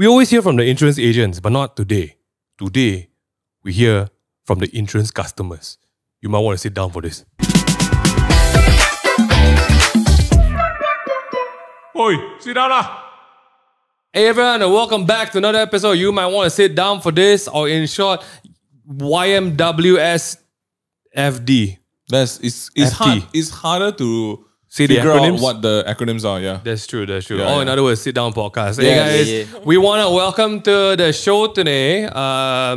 We always hear from the insurance agents, but not today. Today, we hear from the insurance customers. You might want to sit down for this. Oi, sit down lah. Hey everyone, and welcome back to another episode. You might want to sit down for this, or in short, YMWSFD. It's harder to figure out what the acronyms are. Yeah, that's true. Yeah, in other words, sit down podcast. Hey guys, we want to welcome to the show today,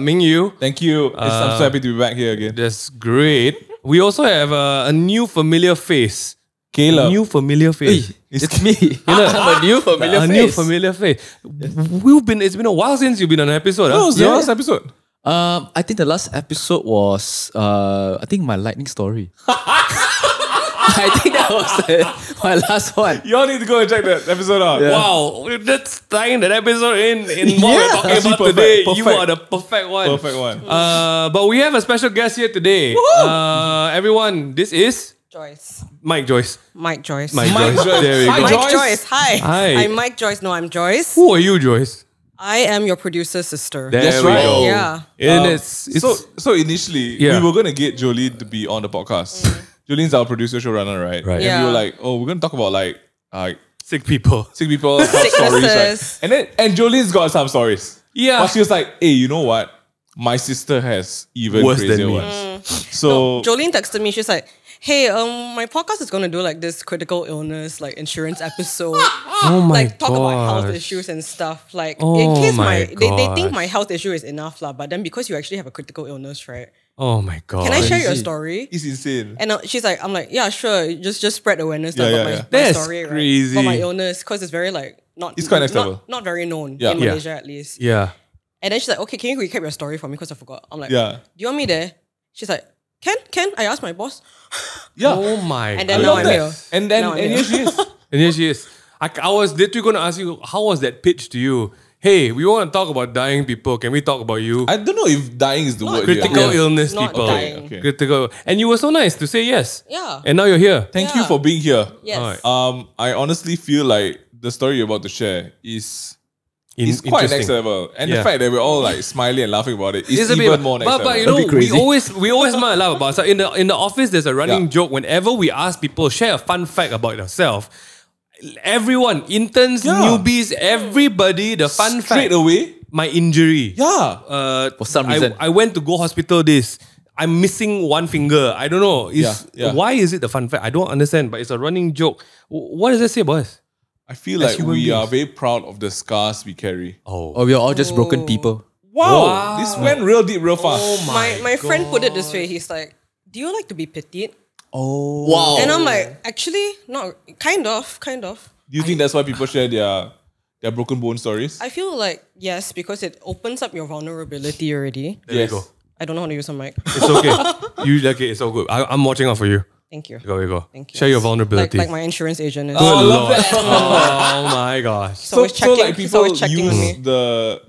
Ming Yu. Thank you. I'm so happy to be back here again. That's great. We also have a new familiar face. Caleb. New familiar face. Hey, it's me. I'm a new familiar face. A new familiar face. It's been a while since you've been on an episode. What was the last episode? I think the last episode was my lightning story. I think that was my last one. You all need to go and check that episode out. Yeah. Wow, that's tying that episode in what we're talking about today. Perfect. You are the perfect one. Perfect one. But we have a special guest here today. Everyone, this is Joyce. Mike Joyce. Mike Joyce. There we go. Mike Joyce. Hi. Hi. I'm Mike Joyce. No, I'm Joyce. Who are you, Joyce? I am your producer's sister. There we go. Yeah. And so initially, we were going to get Jolene to be on the podcast. Jolene's our producer, showrunner, right? Right. Yeah. And we were like, we're going to talk about like sick people. stories. Right? And Jolene's got some stories. Yeah. But she was like, hey, you know what? My sister has even Worse than crazier me. ones. So Jolene texted me. She's like, hey, my podcast is going to do like this critical illness, like insurance episode. Oh my Like talk about health gosh. issues and stuff. Like Oh in case my they think gosh. my health issue is enough lah. But then because you actually have a critical illness, right? Oh my god. Can I share your story? it's insane. And she's like, I'm like, yeah, sure. Just spread awareness about Yeah. my That's story, crazy. right? About my illness, because it's very like It's quite next level. not very known Yeah. in Malaysia at least. Yeah. And then she's like, okay, can you recap your story for me? Because I forgot. I'm like, Yeah. do you want me there? She's like, Can? I asked my boss. Yeah. Oh my And god. then now I'm here. And Now I'm here she is. And here she is. I was literally going to ask you, how was that pitch to you? Hey, we want to talk about dying people. Can we talk about you? I don't know if dying is the word here. Critical illness Not people. dying. Okay. Critical. And you were so nice to say yes. Yeah. And now you're here. Thank you Yeah. for being here. Yes. Alright. I honestly feel like the story you're about to share is quite Interesting. next level. And the Yeah. fact that we're all like smiling and laughing about it is It's a even bit, more next level. but you know, bit crazy. we always might laugh about it. So in the office, there's a running Yeah. joke. Whenever we ask people, share a fun fact about yourself. Everyone, interns, newbies, everybody, the fun Straight fact. away. My injury. Yeah. For some reason. I went to go hospital this. I'm missing one finger. I don't know. Why is it the fun fact? I don't understand, but it's a running joke. What does that say about us? I feel As like human we are beings. very proud of the scars we carry. Or we are all just broken people. Wow. This went real deep, real fast. Oh My friend put it this way. He's like, do you like to be pitied? Oh. Wow. And I'm like, actually, no, kind of. Do you think that's why people share their broken bone stories? I feel like, yes, because it opens up your vulnerability already. There you go. I don't know how to use a mic. It's okay. It's all good. I'm watching out for you. Thank you. There you go. Thank you. Share your vulnerability. Like my insurance agent is. Good I love Lord. that. Oh my gosh. He's always checking, like he's people always checking with use me.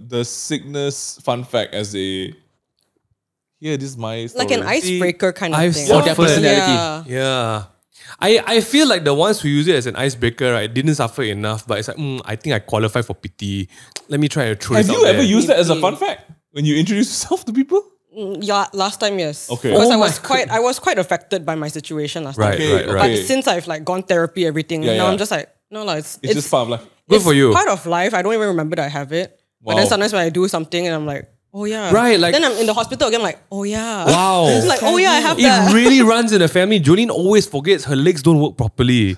the sickness fun fact as a this is my story. Like an icebreaker kind of I've thing. seen their personality. Yeah. Yeah. I feel like the ones who use it as an icebreaker, right, didn't suffer enough, but it's like, I think I qualify for pity. Let me try to throw Have it out you ever there. used that as a fun fact when you introduce yourself to people? Yeah, last time, yes. Okay. Because Oh I was quite affected by my situation last Right, time. right. But since I've like gone therapy, everything, Yeah, now yeah. I'm just like, no, it's It's just part of life. Good for you. Part of life. I don't even remember that I have it. But then Wow. sometimes when I do something and I'm like, oh yeah. Right, like- then I'm in the hospital again, like, oh yeah. Wow. It's like, oh yeah, I have that. It really runs in the family. Jolene always forgets her legs don't work properly.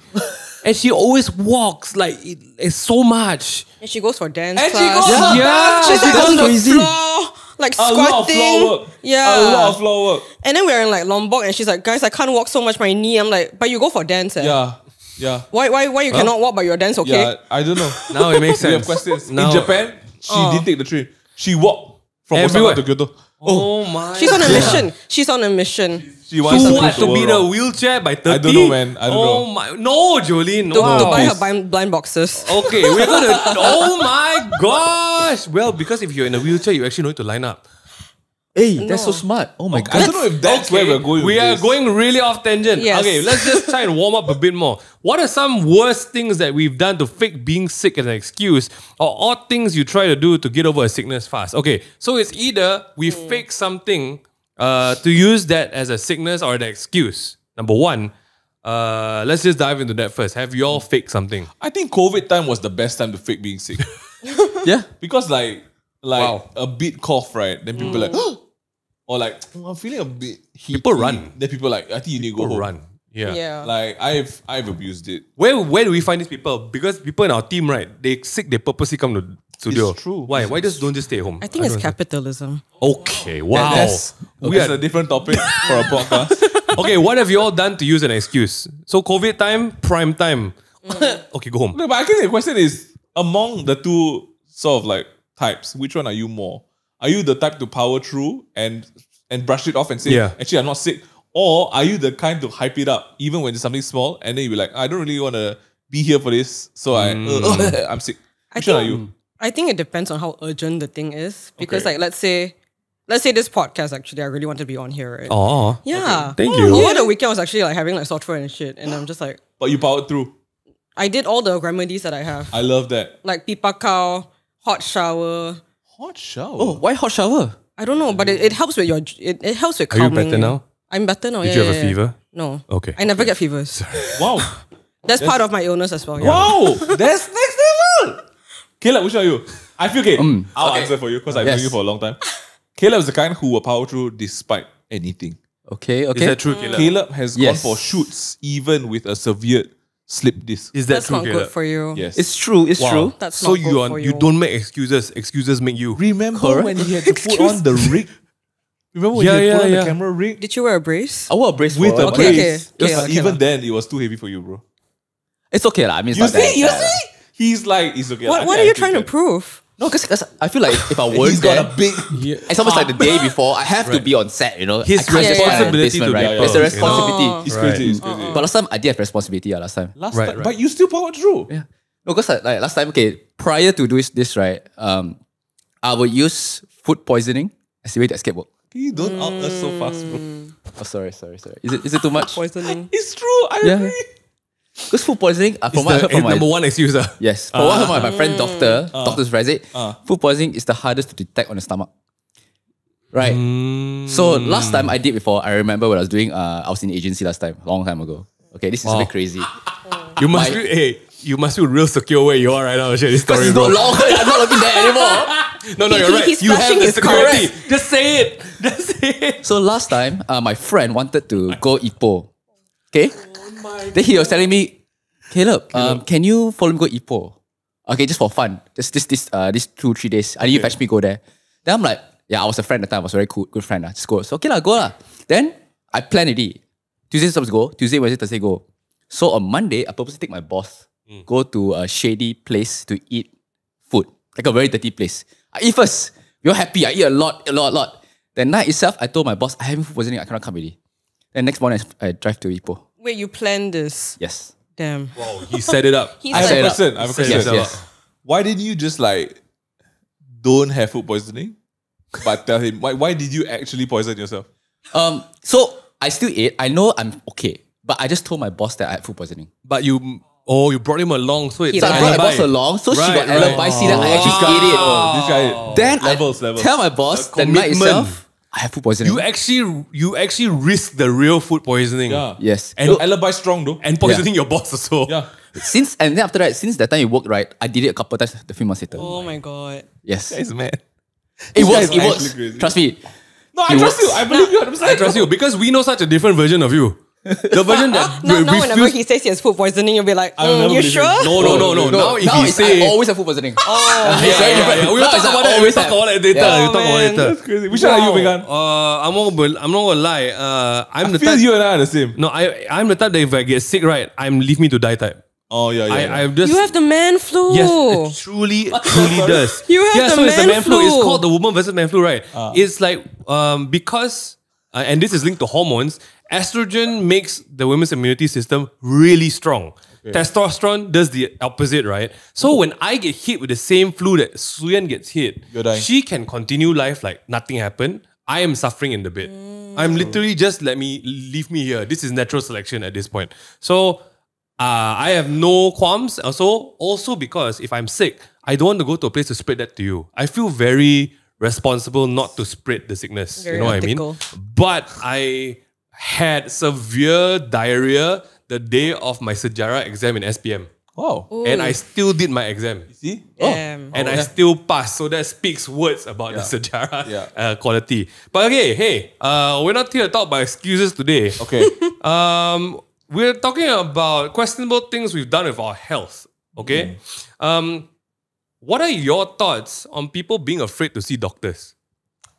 And she always walks like it's so much. And she goes for dance And she class. goes for Yeah, She's like that's on the crazy. floor, like A lot of squatting. floor work. Yeah. A lot of floor work. And then we're in like Lombok and she's like, guys, I can't walk so much, my knee. I'm like, but you go for dance, eh? Yeah. Yeah. Why you cannot walk but your dance okay? Yeah. I don't know. Now it makes We have sense. questions. Now- In Japan, she didn't take the train. She walked from Everywhere. Osaka to Kyoto. Oh my. She's on a God. mission. She's on a mission. She wants To to what? push the To be in world a around. wheelchair by 30? I don't know, man. I don't oh know. my. No, Jolene. To Wow. buy her please. blind boxes. Okay, we're gonna. Oh my gosh. Well, because if you're in a wheelchair, you actually need to line up. Hey, that's so smart. Oh my God. I don't know if that's where we're going. We with are this. going really off tangent. Yes. Okay, let's just try and warm up a bit more. What are some worst things that we've done to fake being sick as an excuse, or odd things you try to do to get over a sickness fast? Okay, so it's either we fake something to use that as a sickness or an excuse. Number one, let's just dive into that first. Have you all faked something? I think COVID time was the best time to fake being sick. Yeah. Because like Wow. a bit cough, right? Then people like, or like, "Oh, I'm feeling a bit heaty." People run. Then people like, I think you need to go home. Run. Yeah. Yeah. Like I've abused it. Where do we find these people? Because people in our team, right? They sick, they purposely come to studio. It's true. Why? Why just don't just stay home? I think it's capitalism. Okay. Wow. That's a different topic for a podcast. Okay, what have you all done to use an excuse? So COVID time, prime time. Okay, go home. No, but I think the question is, among the two sort of like types, which one are you more? Are you the type to power through and brush it off and say, Yeah. actually, I'm not sick? Or are you the kind to hype it up even when it's something small and then you be like, I don't really want to be here for this, so I'm sick. Which one are you? I think it depends on how urgent the thing is. Because Okay. like let's say this podcast actually, I really want to be on here, right? Oh, Yeah. Thank you. Over the weekend I was actually like having like sore throat and shit. And I'm just like, But you powered through. I did all the remedies that I have. I love that. Like pipa cow, hot shower. Hot shower. Oh, why hot shower? I don't know, but it helps with it helps with Are you calming. better now? I'm better now. Did yeah, you have yeah, a fever? No. Okay. I never get fevers. Wow. That's part of my illness as well. Yeah. Wow. That's next level. Caleb, which are you? I feel okay. I'll answer for you because I've known Yes. you for a long time. Caleb is the kind who will power through despite anything. Okay. Is that true, Caleb? Caleb has Yes. gone for shoots even with a severe slip disc. Is that That's true, not Caleb? good for you. Yes. It's true. It's true. That's So not good for you don't make excuses. Excuses make you. Remember Correct. when he had to put on the rig? Remember when Yeah, he had to put on yeah. the camera rig? Did you wear a brace? I wore a brace With for a it, but Okay, brace. okay. Just Okay, even lah. then, it was too heavy for you, bro. It's okay lah. I mean, it's You not that see? You bad. see? He's like, it's okay. What are you trying to prove? No, because I feel like if I He's weren't got there, a big... it's almost like the day before. I have to be on set. You know, His I can't just find a responsibility replacement, to right? people, It's a you know? responsibility. It's Right. crazy. It's crazy. But last time I did have responsibility. Last time. Last Right, time, right. but you still powered through. Yeah. No, because like last time, okay, prior to doing this, right, I would use food poisoning as a way to escape work. You don't out us so fast, bro. Oh, sorry. Is it too much? Poisoning. It's true. I Yeah. agree. Because food poisoning, from what I heard It's from my number one excuse. yes, from what I heard from my friend doctor, Doctor's Razid, food poisoning is the hardest to detect on the stomach. Right. So last time I did before, I remember when I was doing, I was in agency last time, long time ago. Okay, this is a bit crazy. You must be, hey, you must feel real secure where you are right now. Share this story, It's bro. no longer, I'm not looking there anymore. No, you're right. He's You have flashing the his security. Just say it. Just say it. So last time, my friend wanted to go Ipoh. Okay? Then he was telling me, Caleb, can you follow me go Ipoh? Okay, just for fun. Just this 2-3 days. I need you fetch me go there. Then I'm like, yeah, I was a friend at the time. I was a very cool, good friend. Just go. So okay lah, go lah. Then I planned it. Tuesday supposed to go. Tuesday, Wednesday, Thursday go. So on Monday, I purposely take my boss, go to a shady place to eat food. Like a very dirty place. I eat first. We're happy. I eat a lot. The night itself, I told my boss, I have food poisoning. I cannot come already. Then next morning, I drive to Ipoh. Wait, you planned this? Yes. Damn. Wow, he set it up. He's I have set a it up. question. I have a question. Yes, yes. Why didn't you just like don't have food poisoning, but tell him why did you actually poison yourself? So I still ate. I know I'm okay. But I just told my boss that I had food poisoning. But you brought him along, so it's So I brought my boss along, so she got alibi, see that I actually ate it. This guy. Then Levels. I tell my boss the night commitment. itself, I have food poisoning. You actually risk the real food poisoning. Yeah. Yes. And Your alibi strong though. and poisoning your boss also. Yeah. And then after that, since that time it worked, right, I did it a couple of times the few months later. Oh my god. Yes. It's mad. It guy works, is it actually works. crazy. Trust me. No, I It trust you. works. I believe you 100%. I trust you because we know such a different version of you. The version that Now whenever refuse- he says he has food poisoning, you'll be like, I'll never you believe sure? him. No. Now if Now he it's say, I always have food poisoning. Oh, It's very different. we'll Now talk it's I about that. We'll always talk have. about that later. Yeah. We'll talk about it man. later. That's crazy. Which one are you, Megan? I'm not gonna lie. I'm the I feel type. you and I are the same. No, I'm the type that if I get sick, right, I'm leave me to die type. Oh yeah. I'm just. You have the man flu. Yes, it truly does. You have yeah, the so it's the man man flu. It's flu. called the woman versus man flu, right? It's like because and this is linked to hormones. Estrogen makes the women's immunity system really strong. Testosterone does the opposite, right? So when I get hit with the same flu that Suyan gets hit, You're dying. she can continue life like nothing happened. I am suffering in the bed. I'm literally just leave me here. This is natural selection at this point. So I have no qualms. Also because if I'm sick, I don't want to go to a place to spread that to you. I feel very responsible not to spread the sickness. Very you know ethical. what I mean? But I had severe diarrhea the day of my sejarah exam in SPM. Wow. And I still did my exam. See? Damn. And I still passed. So that speaks words about the sejarah quality. But okay, hey, we're not here to talk about excuses today. Okay. We're talking about questionable things we've done with our health. Okay? What are your thoughts on people being afraid to see doctors?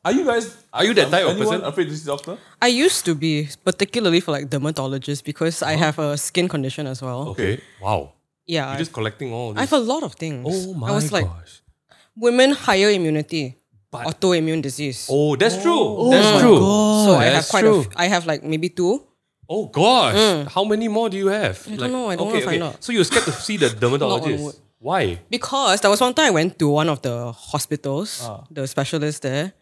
Are you that type of anyone person? afraid to see doctor? I used to be, particularly for like dermatologists, because I have a skin condition as well. Okay. Wow. Yeah. You're just collecting all I this. have a lot of things. Oh my I was like, gosh. women higher immunity, But- autoimmune disease. Oh, that's true. That's true. So I have That's quite true. I have like maybe 2. Oh gosh. How many more do you have? I don't know. I don't want to find out. So you're scared to see the Knock on dermatologist. wood. Why? Because there was one time I went to one of the hospitals, the specialist there,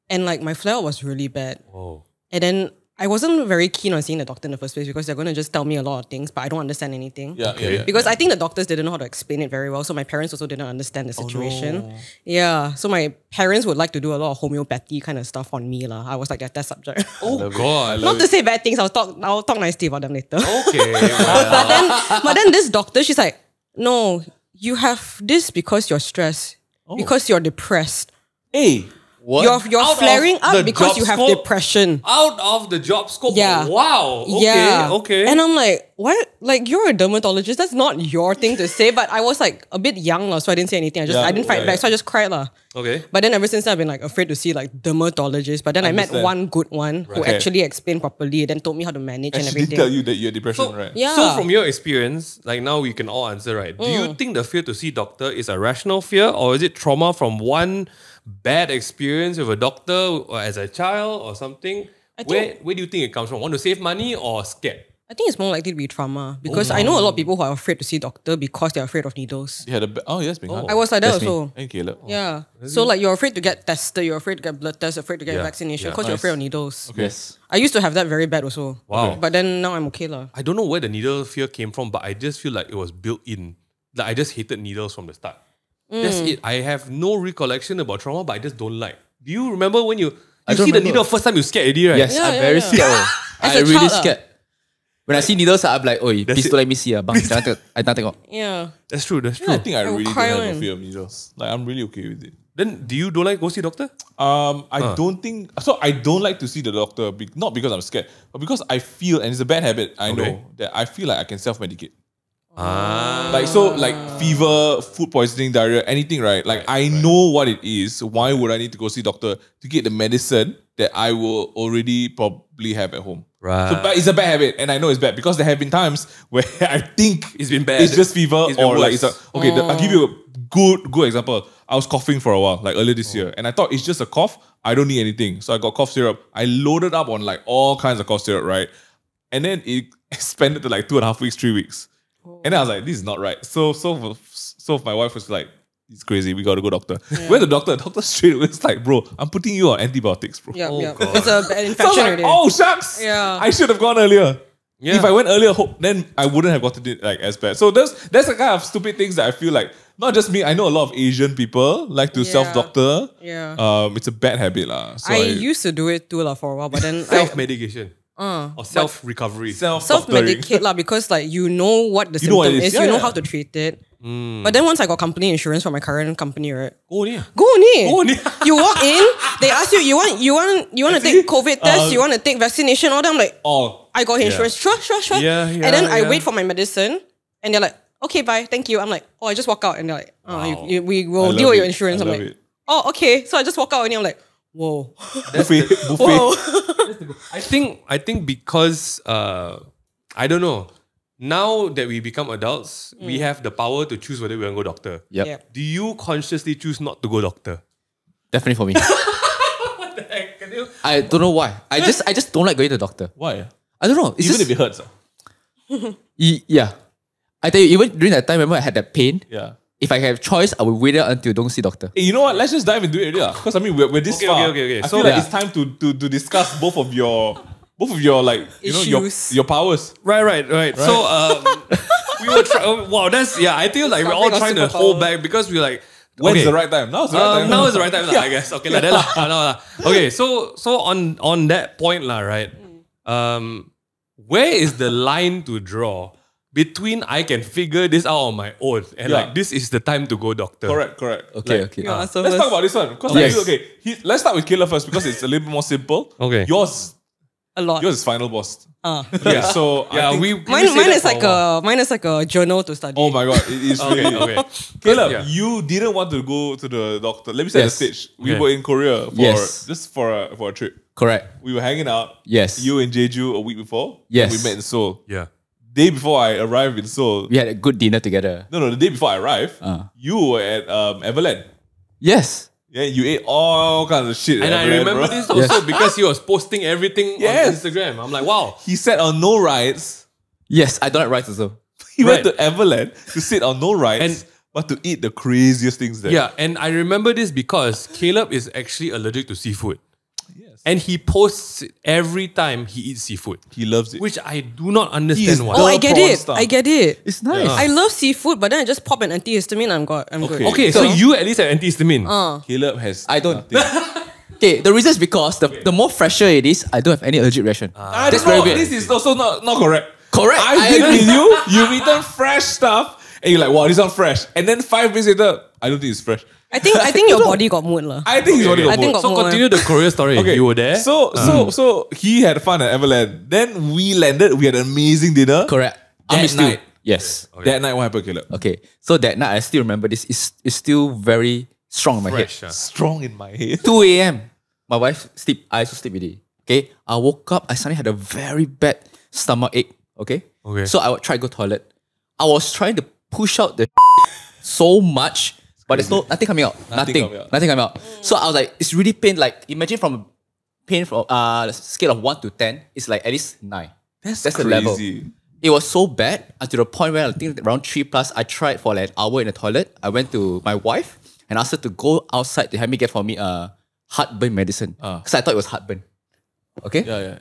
and like my flare was really bad. Oh. And then I wasn't very keen on seeing the doctor in the first place because they're going to just tell me a lot of things, but I don't understand anything. Yeah. Because I think the doctors didn't know how to explain it very well, so my parents also didn't understand the situation. no. Yeah, so my parents would like to do a lot of homeopathy kind of stuff on me. I was like their test subject. Oh God. Not to say bad things, I'll talk nicely about them later. Okay. Well, But then this doctor, she's like, no, you have this because you're stressed, because you're depressed. Hey. What? You're Out of flaring the up because job you have scope? depression. out of the job scope. Yeah. Wow. Okay. Yeah. Okay. And I'm like, what? Like, you're a dermatologist. That's not your thing to say. But I was like a bit young, so I didn't say anything. I didn't fight back, so I just cried. Okay. But then ever since then, I've been like afraid to see like dermatologists. But then I met Understand. one good one who Okay. actually explained properly, then told me how to manage And and she did everything. tell you that you had depression, right? Yeah. So from your experience, like now we can all answer, right? Do you think the fear to see doctor is a rational fear, or is it trauma from one bad experience with a doctor or as a child or something? Where do you think it comes from? Want to save money or scared? I think it's more likely to be trauma because I know a lot of people who are afraid to see doctor because they're afraid of needles. You had yes, been hard. I was like that That's me. also. And Caleb. Yeah. So like you're afraid to get tested, you're afraid to get blood tests, afraid to get Yeah. vaccination Yeah. because you're afraid of needles. Yes. I used to have that very bad also. Wow. But then now I'm okay lah. I don't know where the needle fear came from, but I just feel like it was built in. Like I just hated needles from the start. That's it. I have no recollection about trauma, but I just don't like. Do you remember when you don't see the remember. needle first time you scared already, right? Yes, Yeah, I'm yeah, very yeah. scared. As I'm a really child, scared. When I see needles, I'm like, oi, please it. don't let me see. Bang, I don't think. Yeah. That's true. That's true. I think I I will really don't cry have a one. fear of needles. Like I'm really okay with it. Then do you don't like go see doctor? I don't think so. I don't like to see the doctor, not because I'm scared, but because I feel, and it's a bad habit. I know that I feel like I can self-medicate. Like fever, food poisoning, diarrhea, anything, right? Like I know what it is. Why would I need to go see doctor to get the medicine that I will already probably have at home? Right. So, but it's a bad habit, and I know it's bad because there have been times where I think It's been bad. It's just fever, It's been or like worse. it's a, okay. I'll give you a good example. I was coughing for a while, like earlier this year, and I thought it's just a cough. I don't need anything, so I got cough syrup. I loaded up on like all kinds of cough syrup, right? And then it expanded to like 2.5 weeks, 3 weeks, and then I was like, this is not right. So my wife was like, it's crazy. We got to go doctor. Went to doctor. Doctor straight away was like, bro, I'm putting you on antibiotics, bro. Yeah, Oh, yeah. God. It's a bad So I was infection like, already. oh shucks. Yeah. I should have gone earlier. Yeah. If I went earlier, then I wouldn't have gotten it like as bad. So that's the kind of stupid things that I feel like, not just me, I know a lot of Asian people like to self-doctor. Yeah. It's a bad habit lah. So I used to do it too lah for a while, but then Self-medication. Or self-recovery. self-medicate lah because like you know what the You know what symptom it is. is, Yeah, you know yeah. how to treat it. But then once I got company insurance from my current company, right? Oh, yeah. Go ni. Go ni. You walk in, they ask you, you want to take COVID test, you want to take vaccination, all that. I'm like, Oh, I got insurance. Sure. Yeah, And then I yeah. wait for my medicine, and they're like, okay, bye, thank you. I'm like, oh, I just walk out, and they're like, Wow. we I will love deal with your it. insurance. I I'm love like, it. oh, okay. So I just walk out, and I'm like, whoa, buffet. whoa. I think because I don't know. Now that we become adults, we have the power to choose whether we want to go doctor. Yep. Yeah. Do you consciously choose not to go doctor? Definitely for me. What the heck? Can you? I don't know why. I just don't like going to the doctor. Why? I don't know. It's Even just, if it hurts. yeah. I tell you, even during that time, remember I had that pain. Yeah. if I have choice, I will wait until don't see doctor. Hey, you know what? Let's just dive into it already. Because I mean, we're this far. Okay. I So, feel like yeah. it's time to discuss both of your like Issues. your powers. Right. So we were wow, that's I think like we're all Something trying to of hold superpower. back because we're like When's the right time? Now's the right time. now is the right time, I guess. Okay, like that lah. Okay, so on that point lah, right? Where is the line to draw between I can figure this out on my own and Yeah. like this is the time to go doctor? Correct. Okay. Yeah, so Let's talk about this one. Because Yes. let's start with Caleb first because it's a little bit more simple. Okay. Yours a lot. is final boss. Yeah. So I think, Mine is like a journal to study. oh my god, it is really Okay. Caleb, Yeah. you didn't want to go to the doctor. Let me set the Yes. stage. We Okay. were in Korea for a trip. Correct. We were hanging out. Yes. You in Jeju a week before. Yes. We met in Seoul. Yeah. Day before I arrived in Seoul. We had a good dinner together. No, the day before I arrived, you were at Everland. Yes. Yeah, you ate all kinds of shit. And at I Everland, remember bro. this also because he was posting everything Yes. on Instagram. I'm like, wow. He sat on no rides. Yes, I don't like rice also. He went Right. to Everland to sit on no rides, but to eat the craziest things there. Yeah, and I remember this because Caleb is actually allergic to seafood. Yes. And he posts it every time he eats seafood, He loves it. which I do not He is understand why. Oh, I get prawn it. stuff. I get it. It's nice. I love seafood, but then I just pop an antihistamine. I'm good. Okay. Okay, so you at least have antihistamine. Caleb has I don't. nothing. Okay, the reason is because the more fresher it is, I don't have any allergic reaction. That's very weird. This is also not correct. Correct. I've I been agree. with you. You've eaten fresh stuff, and you're like, "Wow, this is not fresh." And then 5 minutes later, I don't think it's fresh. I think your body got mood lah. I think he's already I think got got So more. continue the Korea story. Okay, You were there. So he had fun at Everland. Then we landed. We had an amazing dinner. Correct. That still. night. Yes. That night, what happened, Caleb? Okay. So that night, I still remember this. It's still very strong in my Fresh, head. Strong in my head. 2 a.m. My wife sleep. I also sleep with it. Okay. I woke up. I suddenly had a very bad stomach ache. Okay. Okay. So I would try to go toilet. I was trying to push out the so much, but there's nothing coming out. Nothing coming out. So I was like, it's really pain. Like imagine from pain from scale of 1 to 10, it's like at least 9. That's the level. It was so bad until the point where I think around 3+, I tried for like an hour in the toilet. I went to my wife and asked her to go outside to help me get for me heartburn medicine. Because I thought it was heartburn. Okay? Yeah.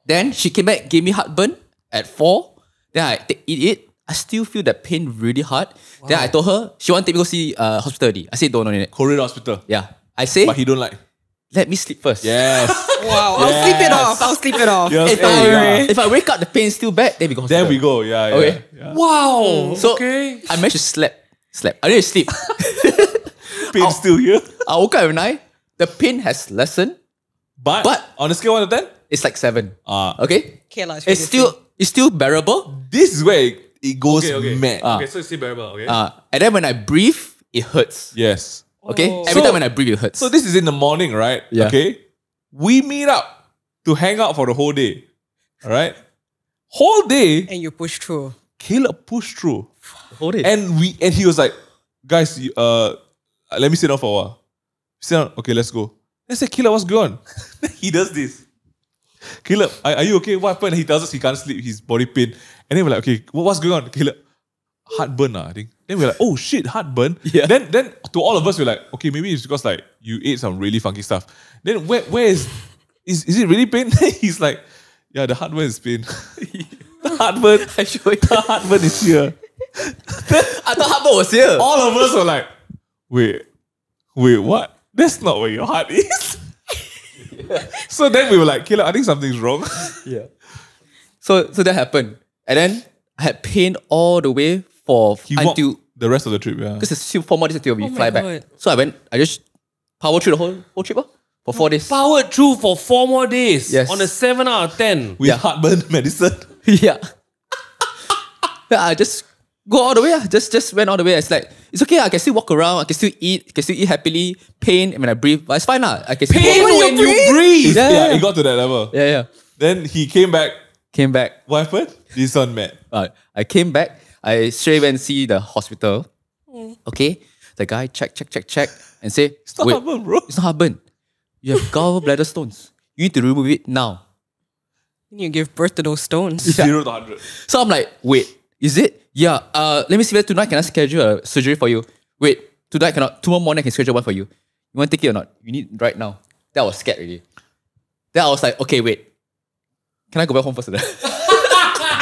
Then she came back, gave me heartburn at 4. Then I eat it. I still feel that pain really hard. Wow. Then I told her, she wanted me to go see hospital already. I said, don't know it. Korean hospital. Yeah. I say, But he don't like. let me sleep first. Yes. Wow, I'll sleep it off. I'll sleep it off. Yes. If I wake up, the pain's still bad, then we go hospital. There we go. Yeah. Okay. Yeah. wow. So okay. I managed to sleep. I didn't sleep. Pain still here. I woke up at 9. The pain has lessened. But on a scale of 1 to 10, It's like 7. Ah. Okay? Okay, lah, It's still bearable. this is where it goes Okay. mad. Okay, so it's still bearable. Okay. And then when I breathe, it hurts. Yes. Okay? Oh. Every So- time when I breathe, it hurts. So this is in the morning, right? Yeah. Okay. We meet up to hang out for the whole day. All right. Whole day, and you push through. Caleb pushed through, Hold it. and he was like, "Guys, let me sit down for a while." Sit down. Okay, let's go. I said, "Caleb, what's going on?" He does this. Caleb, are you okay? What happened? He tells us he can't sleep. His body pain. And then we're like, "Okay, what's going on?" Caleb, heartburn, I think. Then we're like, "Oh shit, heartburn." Yeah. Then to all of us, we're like, "Okay, maybe it's because like you ate some really funky stuff." Then where is it really pain? He's like, "Yeah, the heartburn is pain." The heartburn. I show you. The heartburn is here. I thought heartburn was here. All of us were like, wait, what? That's not where your heart is. So then we were like, Caleb, I think something's wrong. Yeah. So that happened. And then I had pain all the way for He walked until the rest of the trip, yeah. because it's still 4 more days until we Oh my fly back. God. So I just powered through the whole trip for 4 days. Powered through for 4 more days. Yes. On a 7 out of 10. With heartburn medicine. Yeah. I just go all the way. Just went all the way. It's like, it's okay. I can still walk around. I can still eat. happily. Pain when I breathe. But it's fine. I can still Pain walk. when you breathe. Yeah, it got to that level. Yeah. Then he came back. Came back. What happened? This one met. I came back. I straight went and see the hospital. Okay. The guy check and say, It's not heartburn, bro. It's not heartburn. You have gallbladder stones. You need to remove it now. You give birth to those stones. 0 to 100. So I'm like, wait, is it? Yeah. Let me see whether tonight can I schedule a surgery for you. wait, tonight cannot. Tomorrow morning I can schedule one for you. You want to take it or not? You need right now. Then I was scared already. Then I was like, okay, wait. Can I go back home first?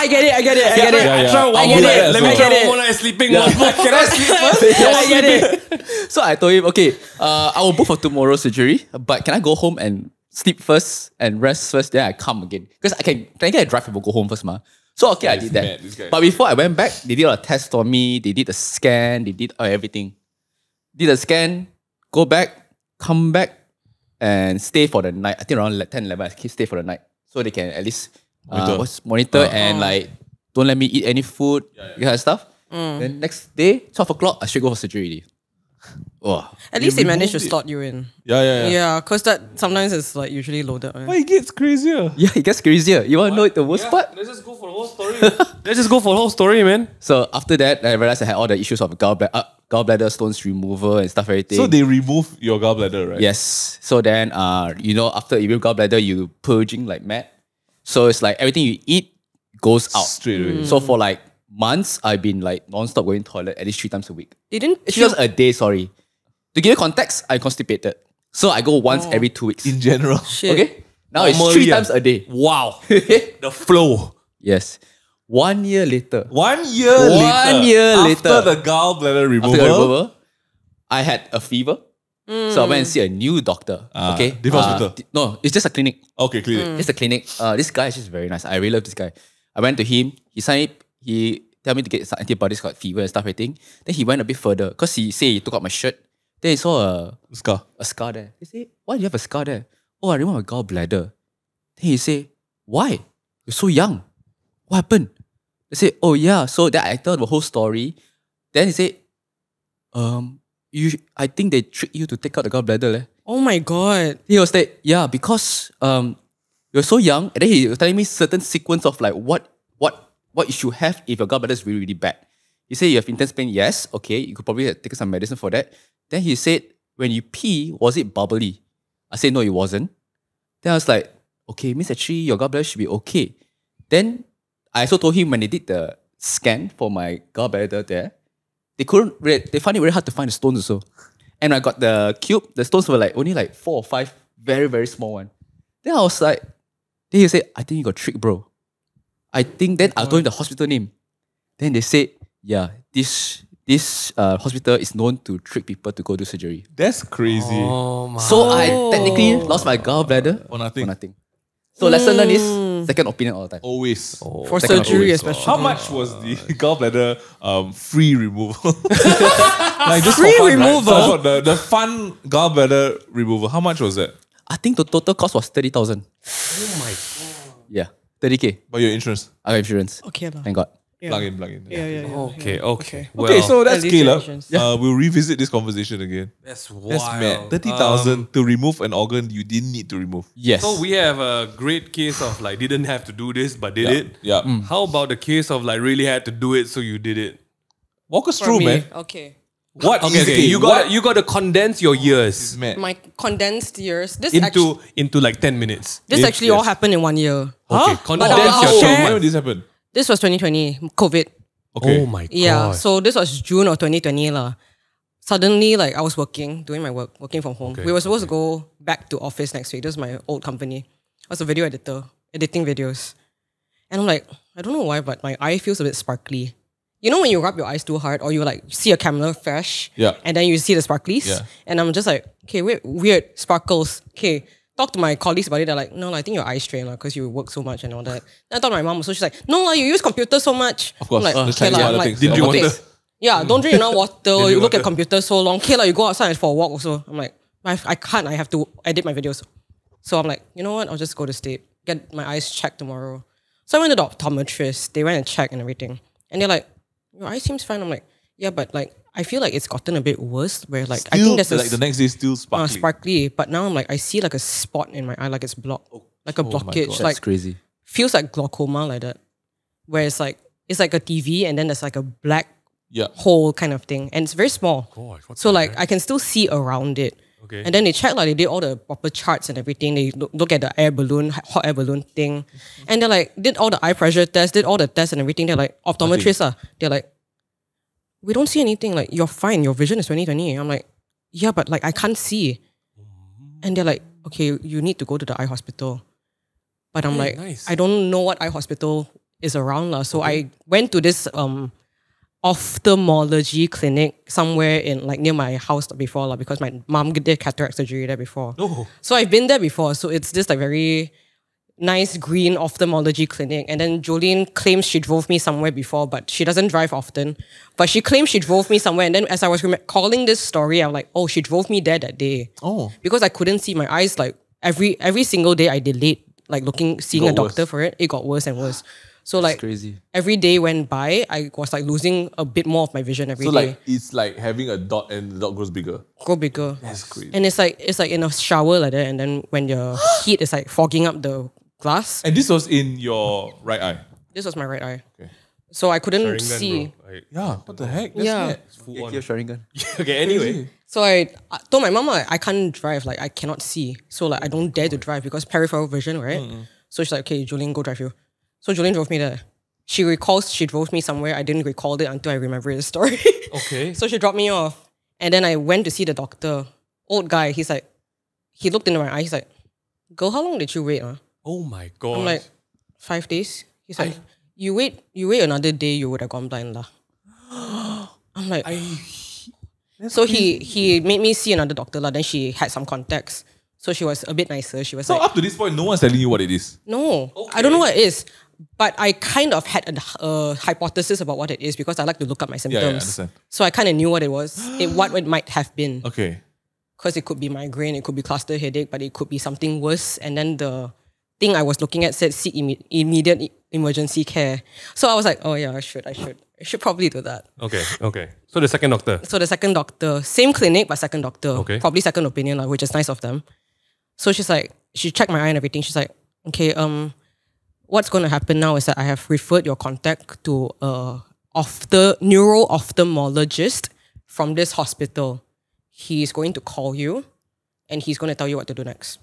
I get it. I get it. Let me try one more night sleeping. Can I sleep first? I get it. So I told him, okay, I will book for tomorrow's surgery, but can I go home and sleep first and rest first, then I come again? Because technically I drive people go home first, ma. So okay, I did that. But before I went back, they did a test on me, they did a scan, they did everything. Did a scan, go back, come back, and stay for the night. I think around 10, 11, I stay for the night. So they can at least monitor and like don't let me eat any food, that kind of stuff. Then next day, 12 o'clock, I should go for surgery already. Oh. At least they managed to slot you in. Yeah. Yeah, because that sometimes it's like usually loaded. Right? But it gets crazier. Yeah, it gets crazier. You want to know the worst part? Let's just go for the whole story. Let's just go for the whole story, man. So after that, I realized I had all the issues of gallbladder stones removal and stuff, everything. So they remove your gallbladder, right? Yes. So then, after you remove gallbladder, you purging like mad. So it's like everything you eat goes out. Straight away. So for like months, I've been like non-stop going to toilet at least 3 times a week. They didn't. 3 times a day, sorry. To give you context, I'm constipated. So I go once every 2 weeks. In general. Shit. Okay? Now it's 3 times a day. Wow. The flow. Yes. 1 year later. 1 year later. 1 year later. After the gallbladder removal. I had a fever. So I went and see a new doctor. Okay. Different hospital? No, it's just a clinic. Okay, clear. It's a clinic. This guy is just very nice. I really love this guy. I went to him. He signed it. He tell me to get some antibiotics, got fever and stuff, everything. Then he went a bit further because he said he took out my shirt. Then he saw a scar there. He said, why do you have a scar there? Oh, I remove my gallbladder. Then he said, why? You're so young. What happened? I said, oh yeah. So then I told the whole story. Then he said, I think they tricked you to take out the gallbladder. Leh. Oh my god. He was like, yeah, because you're so young. And then he was telling me certain sequence of like what you should have if your gallbladder is really, really bad. He said you have intense pain. Yes, okay. You could probably take some medicine for that. Then he said, when you pee, was it bubbly? I said, no, it wasn't. Then I was like, okay, means actually your gallbladder should be okay. Then I also told him when they did the scan for my gallbladder there, they found it very hard to find the stones also. And I got the cube, the stones were like only like 4 or 5, very, very small one. Then I was like, then he said, I think you got tricked, bro. I told him the hospital name. Then they said, yeah, this hospital is known to trick people to go do surgery. That's crazy. Oh my. So I technically lost my gallbladder For nothing. So lesson learned is second opinion all the time. Always. For Second surgery, always. especially. How much was the gallbladder free removal? Like just Free for fun, removal? Right? So the fun gallbladder removal, how much was that? I think the total cost was 30,000. Oh my god. Yeah, 30K. By your insurance? I have insurance. Okay lah. Thank God. Yeah. Plug in. Yeah. Okay. Okay, so that's At least scale your up. insurance. We'll revisit this conversation again. That's wild. That's mad. 30,000 to remove an organ you didn't need to remove. Yes. So we have a great case of like didn't have to do this but did it. Yeah. How about the case of like really had to do it so you did it? Walk us For through, me, man. okay. What is Okay. it? You got to condense your years mad. My condensed years. This into like 10 minutes. actually all happened in 1 year. Okay, But condense I'll your share. When did this happen? This was 2020, COVID. Okay. Oh my god. Yeah, so this was June of 2020 lah. Suddenly, like I was doing my work, working from home. We were supposed to go back to office next week. This was my old company. I was a video editor, editing videos. And I'm like, I don't know why, but my eye feels a bit sparkly. You know when you rub your eyes too hard or you like see a camera flash and then you see the sparklies? Yeah. And I'm just like, okay, wait, weird, sparkles. Okay, talk to my colleagues about it. They're like, no, I think your eye strain because you work so much and all that. Then I thought my mom was so she's like, no, you use computer so much. Of course. I'm like, Let's okay, try lah. other I'm like, things. Did you okay. want Yeah, don't drink enough water. you You look want at computer so long. Okay, you go outside for a walk also. I'm like, I can't. I have to edit my videos. So I'm like, you know what? I'll just go to state, get my eyes checked tomorrow. So I went to the optometrist. They went and checked and everything. And they're like, your eye seems fine. I'm like, yeah, but like, I feel like it's gotten a bit worse where like, I think there's like the next day still sparkly. sparkly. But now I'm like, I see like a spot in my eye, like it's blocked. Like a blockage. That's Like crazy. feels like glaucoma like that. Where it's like a TV and then there's like a black hole kind of thing. And it's very small. Gosh, what's So that, like man? I can still see around it. Okay. And then they check, like they did all the proper charts and everything. They look at the air balloon, hot air balloon thing. And they're like, did all the eye pressure tests, did all the tests and everything. They're like, optometrists, they're like, we don't see anything. Like, you're fine. Your vision is 20/20. I'm like, yeah, but like I can't see. And they're like, okay, you need to go to the eye hospital. But I'm like, nice. I don't know what eye hospital is around. So I went to this ophthalmology clinic somewhere in like near my house before because my mom did cataract surgery there before. Oh. So I've been there before. So it's this like very nice green ophthalmology clinic. And then Jolene claims she drove me somewhere before, but she doesn't drive often. But she claims she drove me somewhere. And then as I was recalling this story, I'm like, oh, she drove me there that day. Oh. Because I couldn't see my eyes. Like every single day I delayed like seeing a doctor for it. It got worse and worse. So like crazy. Every day went by, I was like losing a bit more of my vision every day. So like it's like having a dot and the dot grows bigger. Grow bigger. That's crazy. And it's like in a shower like that, and then when your heat is like fogging up the glass. And this was in your right eye. This was my right eye. Okay. So I couldn't Sharingan, see. bro. Yeah, what the heck? That's Yeah. mad. Full on. Your Sharingan. Okay, anyway. So I told my mom like, I can't drive, like I cannot see. So like I don't dare to drive because peripheral vision, right? So she's like, okay, Jolene, go drive you. So Jolene drove me there. She recalls she drove me somewhere. I didn't recall it until I remember the story. Okay. So she dropped me off. And then I went to see the doctor. Old guy, he's like, he looked into my eye, he's like, girl, how long did you wait? Huh? Oh my god. I'm like, 5 days. He's like, you wait another day, you would have gone blind lah. I'm like, so he made me see another doctor lah. Then she had some contacts. So she was a bit nicer. She was So like, up to this point, no one's telling you what it is. no, I don't know what it is. But I kind of had a hypothesis about what it is because I like to look up my symptoms. Yeah, I understand. So I kind of knew what it was, what it might have been. Okay. Because it could be migraine, it could be cluster headache, but it could be something worse. And then the thing I was looking at said seek immediate emergency care. So I was like, oh yeah, I should probably do that. Okay. So the second doctor. So the second doctor, same clinic, but second doctor. Okay. Probably second opinion, which is nice of them. So she's like, she checked my eye and everything. She's like, okay, what's going to happen now is that I have referred your contact to a neuro-ophthalmologist from this hospital. He's going to call you and he's going to tell you what to do next.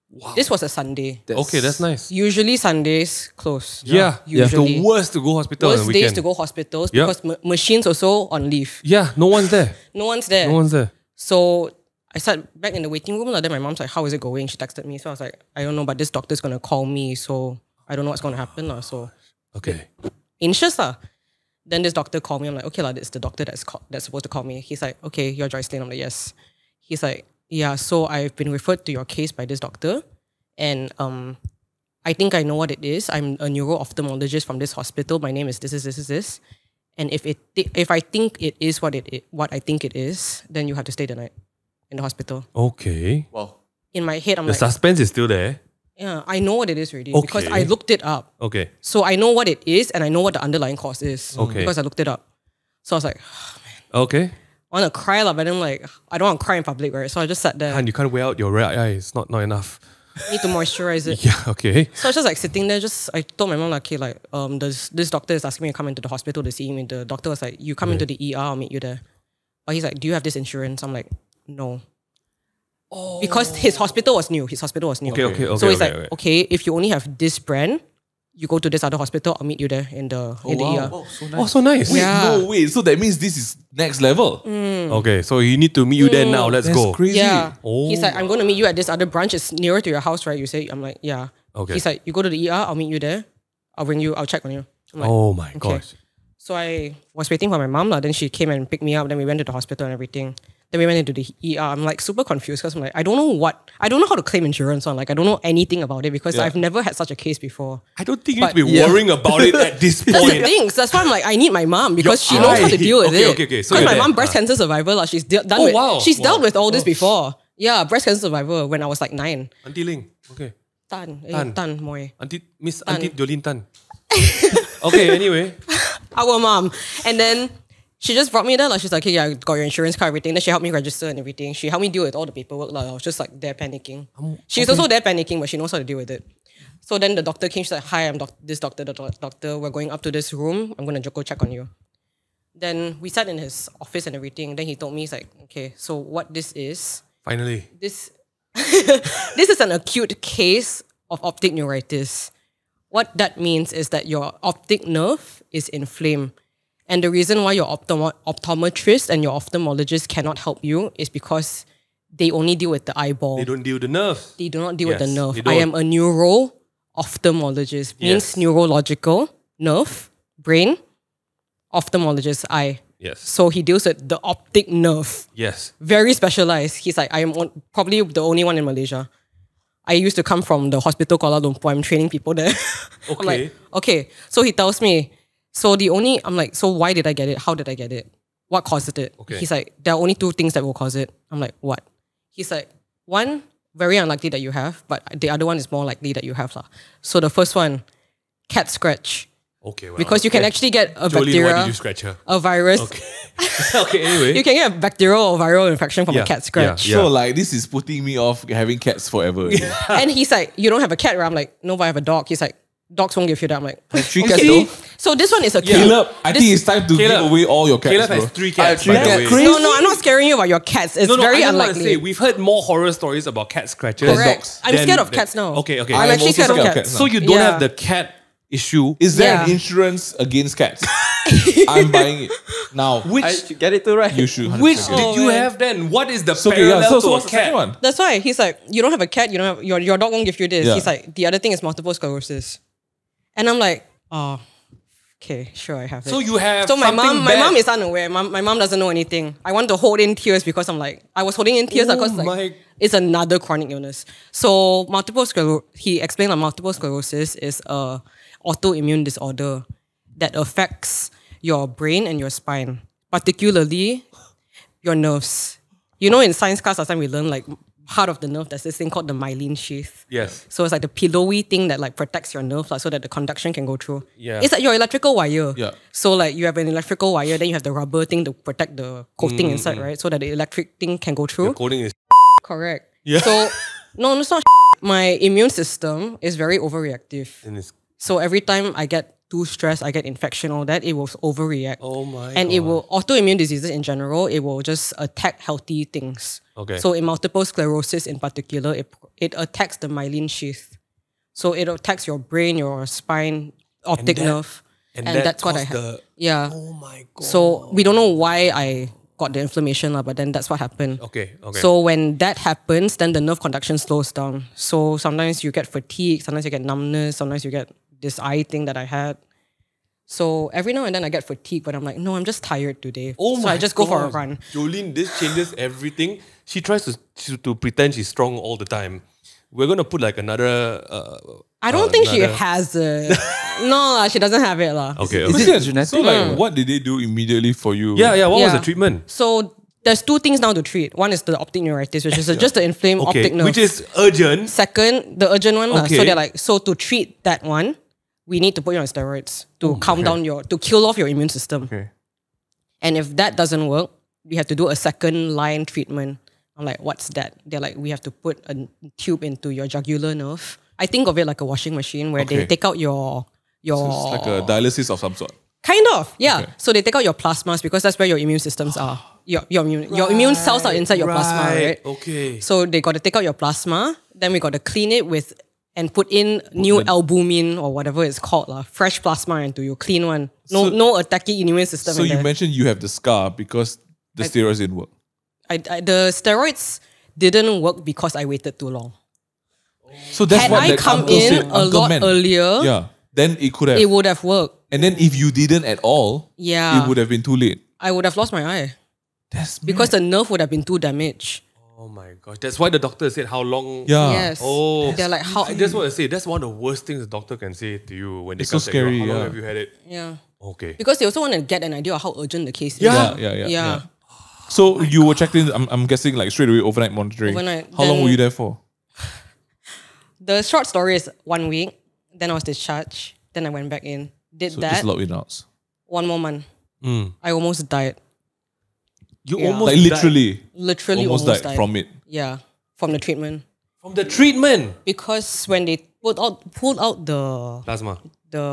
Wow. This was a Sunday. Okay, that's nice. Usually Sundays close. Yeah. Usually. The worst to go hospital on Worst the days weekend. to go hospitals Yep. because machines also on leave. Yeah, no one's there. No one's there. No one's there. So I sat back in the waiting room. Then my mom's like, how is it going? She texted me. So I was like, I don't know, but this doctor's going to call me. So I don't know what's going to happen. So Okay. anxious. Then this doctor called me. I'm like, okay, it's the doctor that's supposed to call me. He's like, okay, you're Joycelyn. I'm like, yes. He's like, yeah, so I've been referred to your case by this doctor. And I think I know what it is. I'm a neuro-ophthalmologist from this hospital. My name is this. And if I think it is what I think it is, then you have to stay the night in the hospital. Okay. Wow. In my head, I'm The like, suspense is still there. yeah, I know what it is already Okay. because I looked it up. Okay. So I know what it is and I know what the underlying cause is Okay. because I looked it up. So I was like, Okay. I want to cry, but I'm like, I don't want to cry in public, right? So I just sat there. And you can't wear out your right eye. It's not enough. Need to moisturize it. Yeah, okay. So I was just like sitting there. I told my mom like, okay, like this doctor is asking me to come into the hospital to see him. And the doctor was like, you come into the ER, I'll meet you there. But he's like, do you have this insurance? I'm like, no. Oh. Because his hospital was new. Okay. So he's like, okay, if you only have this brand, you go to this other hospital, I'll meet you there in the ER. Oh, so nice. Oh, so nice. Wait, Yeah. no, wait. So that means this is next level. Okay, so you need to meet you there now. Let's That's go. crazy. Yeah. Oh. He's like, I'm going to meet you at this other branch. It's nearer to your house, right? You say, I'm like, yeah. Okay. He's like, you go to the ER, I'll meet you there. I'll bring you, I'll check on you. I'm like, Oh my okay. gosh. So I was waiting for my mom. Then she came and picked me up. Then we went to the hospital and everything. Then we went into the ER. I'm like super confused because I'm like, I don't know how to claim insurance on. Like, I don't know anything about it because I've never had such a case before. I don't think you need But- to be worrying about it at this That's the point. thing. So that's why I'm like, I need my mom because she knows how to deal with it. Okay. So Because my you're mom there. breast cancer survivor. Like, she's done Oh, with, wow. she's dealt Wow. with all this before. Yeah, breast cancer survivor when I was like 9. Auntie Ling. Okay. Tan Moy. Miss Auntie Jolene Tan. Okay, anyway. Our mom. And then she just brought me there. Like, she's like, okay, yeah, I got your insurance card, everything. Then she helped me register and everything. She helped me deal with all the paperwork. Like, I was just like there panicking. She's also there panicking, but she knows how to deal with it. So then the doctor came. She's like, hi, I'm this doctor, the doctor. We're going up to this room. I'm going to go check on you. Then we sat in his office and everything. Then he told me, he's like, okay, so what this is, Finally. this is an acute case of optic neuritis. What that means is that your optic nerve is inflamed. And the reason why your optometrist and your ophthalmologist cannot help you is because they only deal with the eyeball. They don't deal with the nerves. They do not deal with the Yes, nerve. they I don't. am a neuro-ophthalmologist. Means Yes. neurological, nerve, brain, ophthalmologist, eye. Yes. So he deals with the optic nerve. Yes. Very specialized. He's like, I am probably the only one in Malaysia. I used to come from the hospital Kuala Lumpur. I'm training people there. I'm Okay. like, okay. So he tells me, I'm like, so why did I get it? How did I get it? What caused it? Okay. He's like, there are only 2 things that will cause it. I'm like, what? He's like, one, very unlikely that you have, but the other one is more likely that you have. So the first one, cat scratch. Okay. Well, Because you can actually get a Jolene, bacteria, why did you scratch her? a virus. Okay. Okay, anyway. You can get a bacterial or viral infection from Yeah, a cat scratch. yeah. So like this is putting me off having cats forever. And he's like, you don't have a cat, right? I'm like, no, but I have a dog. He's like, dogs won't give you that. I'm like, 3 cats though. so this one is a Caleb, I think it's time to Caleb- give away all your cats, Caleb bro. has 3 cats, three by the cats. way. No, I'm not scaring you about your cats. It's No, very I just want to unlikely. say, we've heard more horror stories about cat scratches. Correct. dogs. I'm scared of cats now. Okay, okay. I'm I am actually also scared of scared of cats. cats So you don't Yeah. have the cat issue. Is there an Yeah. insurance against cats? I'm buying it now. Which I should get it too, right? You should. 100% which get it. did you man. have then? What is the So, okay, parallel yeah, so to what's a the second cat? one? That's why he's like, you don't have a cat, you don't have your dog won't give you this. Yeah. He's like, the other thing is multiple sclerosis. And I'm like, oh, okay, sure, I have it. So you have So my something mom bad. is unaware. My mom doesn't know anything. I want to hold in tears because I'm like, I was holding in tears Oh because my- like it's another chronic illness. So he explained that multiple sclerosis is a autoimmune disorder that affects your brain and your spine, particularly your nerves. You know, in science class last time we learned like part of the nerve, there's this thing called the myelin sheath. Yes. So it's like the pillowy thing that like protects your nerve so that the conduction can go through. Yeah. It's like your electrical wire. Yeah. So like you have an electrical wire, then you have the rubber thing to protect the coating inside, right? So that the electric thing can go through. The coding is Correct. Yeah. So no, it's not. My immune system is very overreactive. in this. So every time I get too stressed, I get infection, all that, it will overreact. Oh my And God. it will, autoimmune diseases in general, it will just attack healthy things. Okay. So in multiple sclerosis in particular, it attacks the myelin sheath. So it attacks your brain, your spine, optic that- nerve. and And that that's what I caused had. the- Yeah. Oh my God. So we don't know why I got the inflammation, but then that's what happened. Okay. Okay. So when that happens, then the nerve conduction slows down. So sometimes you get fatigue, sometimes you get numbness, sometimes you get this eye thing that I had. So every now and then I get fatigue, but I'm like, no, I'm just tired today. Oh so my I just go for a God. run. Jolene, this changes everything. She tries to pretend she's strong all the time. We're gonna put like another. I don't think she another- has it. No, she doesn't have it. Okay. Is Okay. it genetic? So like, what did they do immediately for you? Yeah. Yeah. What was Yeah. the treatment? So there's 2 things now to treat. One is the optic neuritis, which is just the inflamed Okay. optic nerve. Which is urgent. Second, the urgent one. Okay. So they're like, so to treat that one, we need to put you on steroids to calm down to kill off your immune system. Okay. And if that doesn't work, we have to do a second line treatment. I'm like, what's that? They're like, we have to put a tube into your jugular nerve. I think of it like a washing machine where they Okay. take out your So it's like a dialysis of some sort. kind of, yeah. Okay. So they take out your plasmas because that's where your immune systems are. Your immune cells are inside your plasma, right? Okay. So they got to take out your plasma. Then we got to clean it with and put in new albumin or whatever it's called, fresh plasma into you, clean one. No attacking immune system. So in you there. mentioned you have the scar because the steroids didn't work. The steroids didn't work because I waited too long. So that's Had what I that come uncle in said, a uncle lot meant. earlier, Yeah. Then it could have. it would have worked. And then if you didn't at all, Yeah. it would have been too late. I would have lost my eye That's because the nerve would have been too damaged. Oh my gosh. That's why the doctor said how long. Yeah. Yes. Oh. They're like, how? I just want to say that's one of the worst things the doctor can say to you when they It's so contact you. scary, How long yeah. have you had it? Yeah. Okay. Because they also want to get an idea of how urgent the case is. Yeah. So you were checked in, I'm guessing like straight away overnight monitoring. Overnight. How long Then- were you there for? The short story is 1 week. Then I was discharged. Then I went back in. Did So that. just a lot of outs. 1 more month. Mm. I almost died. You Yeah. almost Like literally, Literally almost died from it. Yeah. From the treatment. from the treatment. Because when they pulled out the Plasma.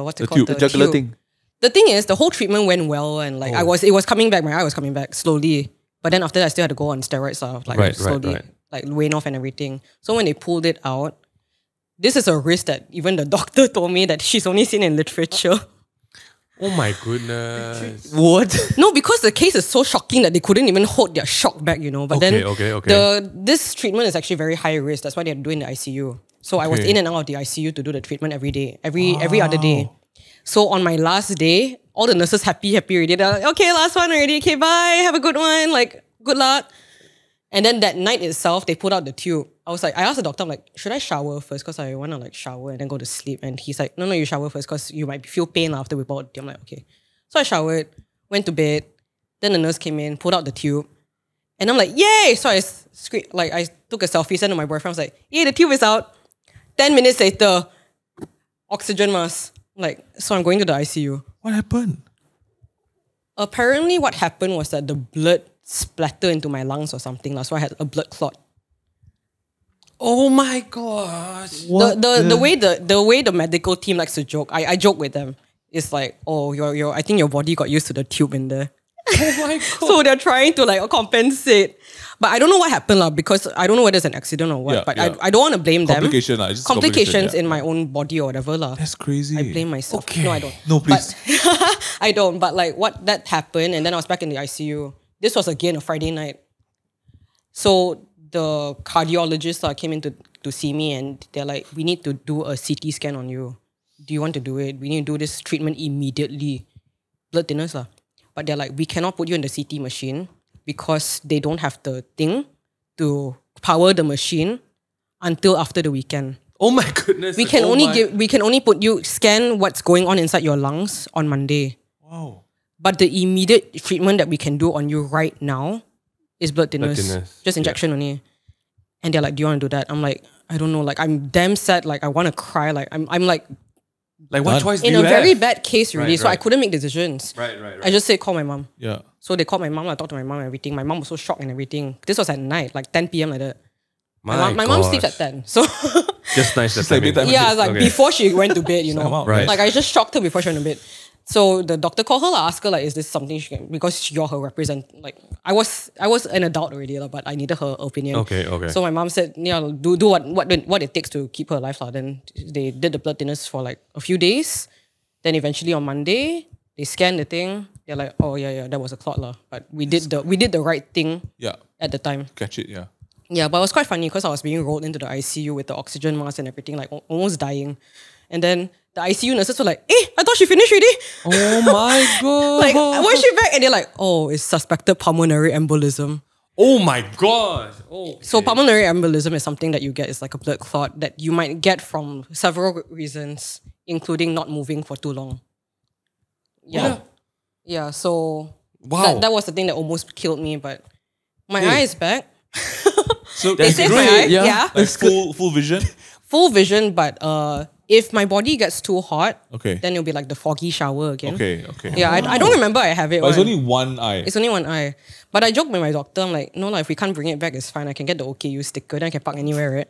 what's it The called? tube. The jugular tube. thing. The thing is, the whole treatment went well and like it was coming back, my eye was coming back slowly. But then after that, I still had to go on steroids, like Right, slowly, right. like wane off and everything. So when they pulled it out, this is a risk that even the doctor told me that she's only seen in literature. Oh my goodness. What? No, because the case is so shocking that they couldn't even hold their shock back, you know. But then this treatment is actually very high risk. That's why they're doing the ICU. So I was in and out of the ICU to do the treatment every day, every other day. So on my last day, all the nurses happy already. They're like, okay, last one already. Okay, bye. Have a good one. Like, good luck. And then that night itself, they pulled out the tube. I asked the doctor, I'm like, should I shower first? Because I want to like shower and then go to sleep. And he's like, no, you shower first because you might feel pain after we pulled. I'm like, okay. So I showered, went to bed. Then the nurse came in, pulled out the tube. And I'm like, yay! So I took a selfie, sent to my boyfriend. I was like, yay, the tube is out. 10 minutes later, oxygen mask. Like, so I'm going to the ICU. What happened? Apparently what happened was that the blood splattered into my lungs or something. So I had a blood clot. Oh my gosh. The way the medical team likes to joke, I joke with them. It's like, oh, I think your body got used to the tube in there. Oh my god. So they're trying to like compensate. But I don't know what happened because I don't know whether it's an accident or what. I don't want to blame them. Complications in my own body or whatever. That's crazy. I blame myself. Okay. No, I don't. No, please. I don't. But like that happened and then I was back in the ICU. This was again a Friday night. So the cardiologist came in to see me and they're like, we need to do a CT scan on you. Do you want to do it? We need to do this treatment immediately. Blood thinners . But they're like, we cannot put you in the CT machine because they don't have the thing to power the machine until after the weekend. Oh my goodness. We can only put you scan what's going on inside your lungs on Monday. Wow. But the immediate treatment that we can do on you right now is blood thinners. Just injection only. And they're like, do you want to do that? I'm like, I don't know. Like, I'm damn sad. Like, I want to cry. Like, I'm like what choice do you in have? a very bad case really. Right, so I couldn't make decisions. Right. I just said, call my mom. Yeah. So they called my mom. I talked to my mom and everything. My mom was so shocked and everything. This was at night, like 10 p.m. like that. My mom sleeps at 10. So just nice. Just like bedtime. yeah, like before she went to bed, you know. Right. Like I just shocked her before she went to bed. So the doctor called her, asked her like, is this something she can, because you're her like I was an adult already, but I needed her opinion. Okay. So my mom said, yeah, do what it takes to keep her alive. Then they did the blood thinners for like a few days. Then eventually on Monday, they scanned the thing. They're like, oh yeah, that was a clot . But we did the right thing at the time. Catch it, yeah. Yeah, but it was quite funny because I was being rolled into the ICU with the oxygen mask and everything, like almost dying. And then the ICU nurses were like, I thought she finished already. Oh my god. Like, why is she back? And they're like, oh, it's suspected pulmonary embolism. Oh my god. Oh. So pulmonary embolism is something that you get. It's like a blood clot that you might get from several reasons, including not moving for too long. Yeah, so wow. That was the thing that almost killed me, but my eye is back. So They saved my eye. Yeah. Like full vision? Full vision, but if my body gets too hot, Okay. then it'll be like the foggy shower again. Okay. Yeah, I don't remember I have it. But it's only one eye. It's only one eye. But I joked with my doctor, I'm like, no, if we can't bring it back, it's fine. I can get the OKU sticker, then I can park anywhere, right?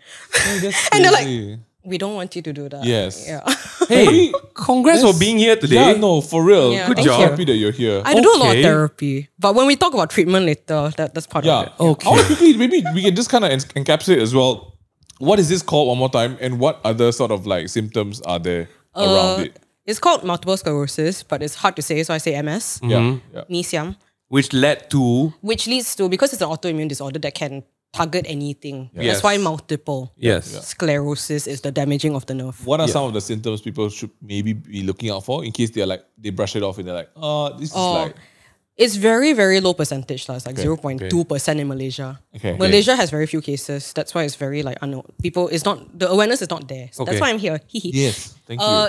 And they're like, we don't want you to do that. Yes. Yeah. Hey, congrats for being here today. Yeah, no, for real. Yeah, Good thank job. you. Happy that you're here. I do a lot of therapy. But when we talk about treatment later, that's part of it. Okay. I want to quickly, maybe we can just kind of encapsulate as well. What is this called one more time? And what other sort of like symptoms are there around it? It's called multiple sclerosis, but it's hard to say, so I say MS. Yeah. Mesiam. Which led to Which leads to, because it's an autoimmune disorder that can target anything. Yes. That's why multiple. yes. Sclerosis is the damaging of the nerve. What are some of the symptoms people should maybe be looking out for in case they're like, they brush it off and they're like, this is like... It's very, very low percentage. It's like 0.2% in Malaysia. Okay. Malaysia has very few cases. That's why it's very like unknown. The awareness is not there. So that's why I'm here. Yes, thank you.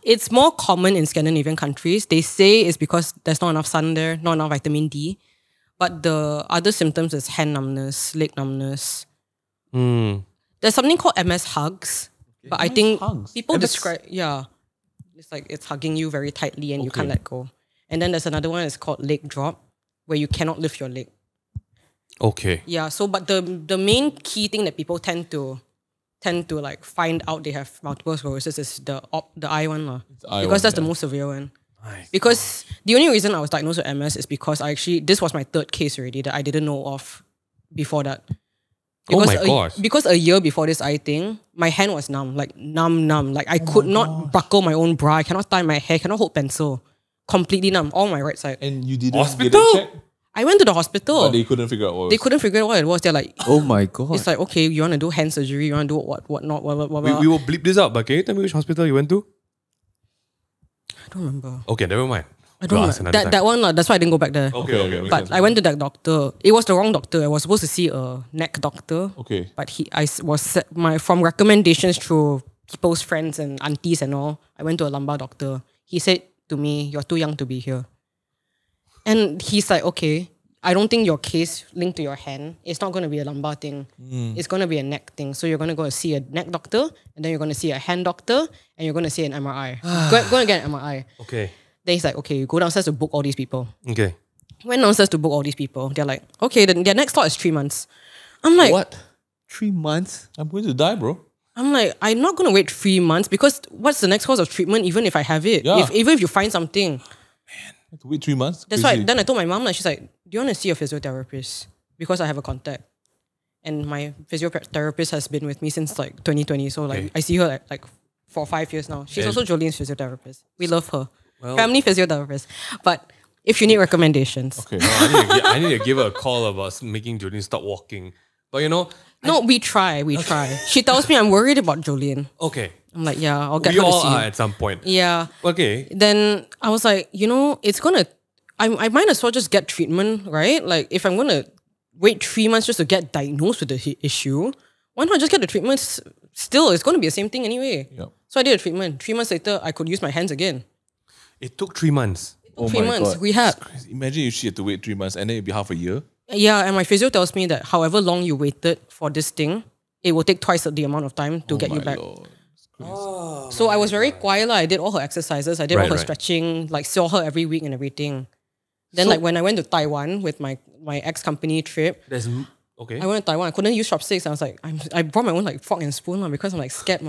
It's more common in Scandinavian countries. They say it's because there's not enough sun there, not enough vitamin D. But the other symptoms is hand numbness, leg numbness. There's something called MS hugs. But I think people describe, it's like it's hugging you very tightly and you can't let go. And then there's another one, it's called leg drop, where you cannot lift your leg. Okay. Yeah, so but the main key thing that people tend to like find out they have multiple sclerosis is the eye one. Because that's the most severe one. Nice. Because the only reason I was diagnosed with MS is because this was my third case already that I didn't know of before that. Because oh my gosh. Because a year before this eye thing, my hand was numb. Like I could not buckle my own bra, I cannot tie my hair, cannot hold pencil. completely numb, all my right side. And you didn't Hospital? get it checked? I went to the hospital. But they couldn't figure out what They couldn't figure out what it was. They're like, Oh my god. it's like, okay, you want to do hand surgery, you want to do what not, what. We will bleep this out, but can you tell me which hospital you went to? I don't remember. Okay, never mind. I don't know. That one, that's why I didn't go back there. Okay. But I went to that doctor. It was the wrong doctor. I was supposed to see a neck doctor. Okay. But from recommendations through people's friends and aunties and all, I went to a lumbar doctor. He said to me, "You're too young to be here." And he's like, "Okay, I don't think your case linked to your hand. It's not going to be a lumbar thing. It's going to be a neck thing. So you're going to go see a neck doctor, and then you're going to see a hand doctor, and you're going to see an MRI. go and get an MRI." Okay. Then he's like, "Okay, you go downstairs to book all these people." Okay. Went downstairs to book all these people. They're like, "Okay, then their next slot is 3 months." I'm like, What? 3 months? I'm going to die, bro. I'm not going to wait 3 months because what's the next course of treatment even if I have it? Yeah. Even if you find something. I have to wait 3 months. That's Crazy. why then I told my mom, like, she's like, "Do you want to see a physiotherapist?" Because I have a contact. And my physiotherapist has been with me since like 2020. So like Okay. I see her like for 5 years now. She's And- also Jolene's physiotherapist. We love her. Well- Family physiotherapist. But if you need recommendations. Okay. I need to give her a call about making Jolene stop walking. But you know, No, we try. She tells me I'm worried about Jolene. okay. I'm like, yeah, I'll get We her to all see are you. at some point. Yeah. Okay. Then I was like, I might as well just get treatment, right? Like if I'm gonna wait 3 months just to get diagnosed with the issue, why not just get the treatment? Still, it's gonna be the same thing anyway. Yep. So I did a treatment. 3 months later, I could use my hands again. It took 3 months. Oh 3 my months, God. rehab. Imagine if she had to wait 3 months and then it'd be half a year. Yeah, and my physio tells me that however long you waited for this thing, it will take twice the amount of time to get you back. Lord. So I was very quiet. I did all her exercises. I did all her Right. stretching, like saw her every week and everything. Then like when I went to Taiwan with my ex-company trip, Okay. I went to Taiwan. I couldn't use chopsticks. I was like, I brought my own like fork and spoon because I'm like scared.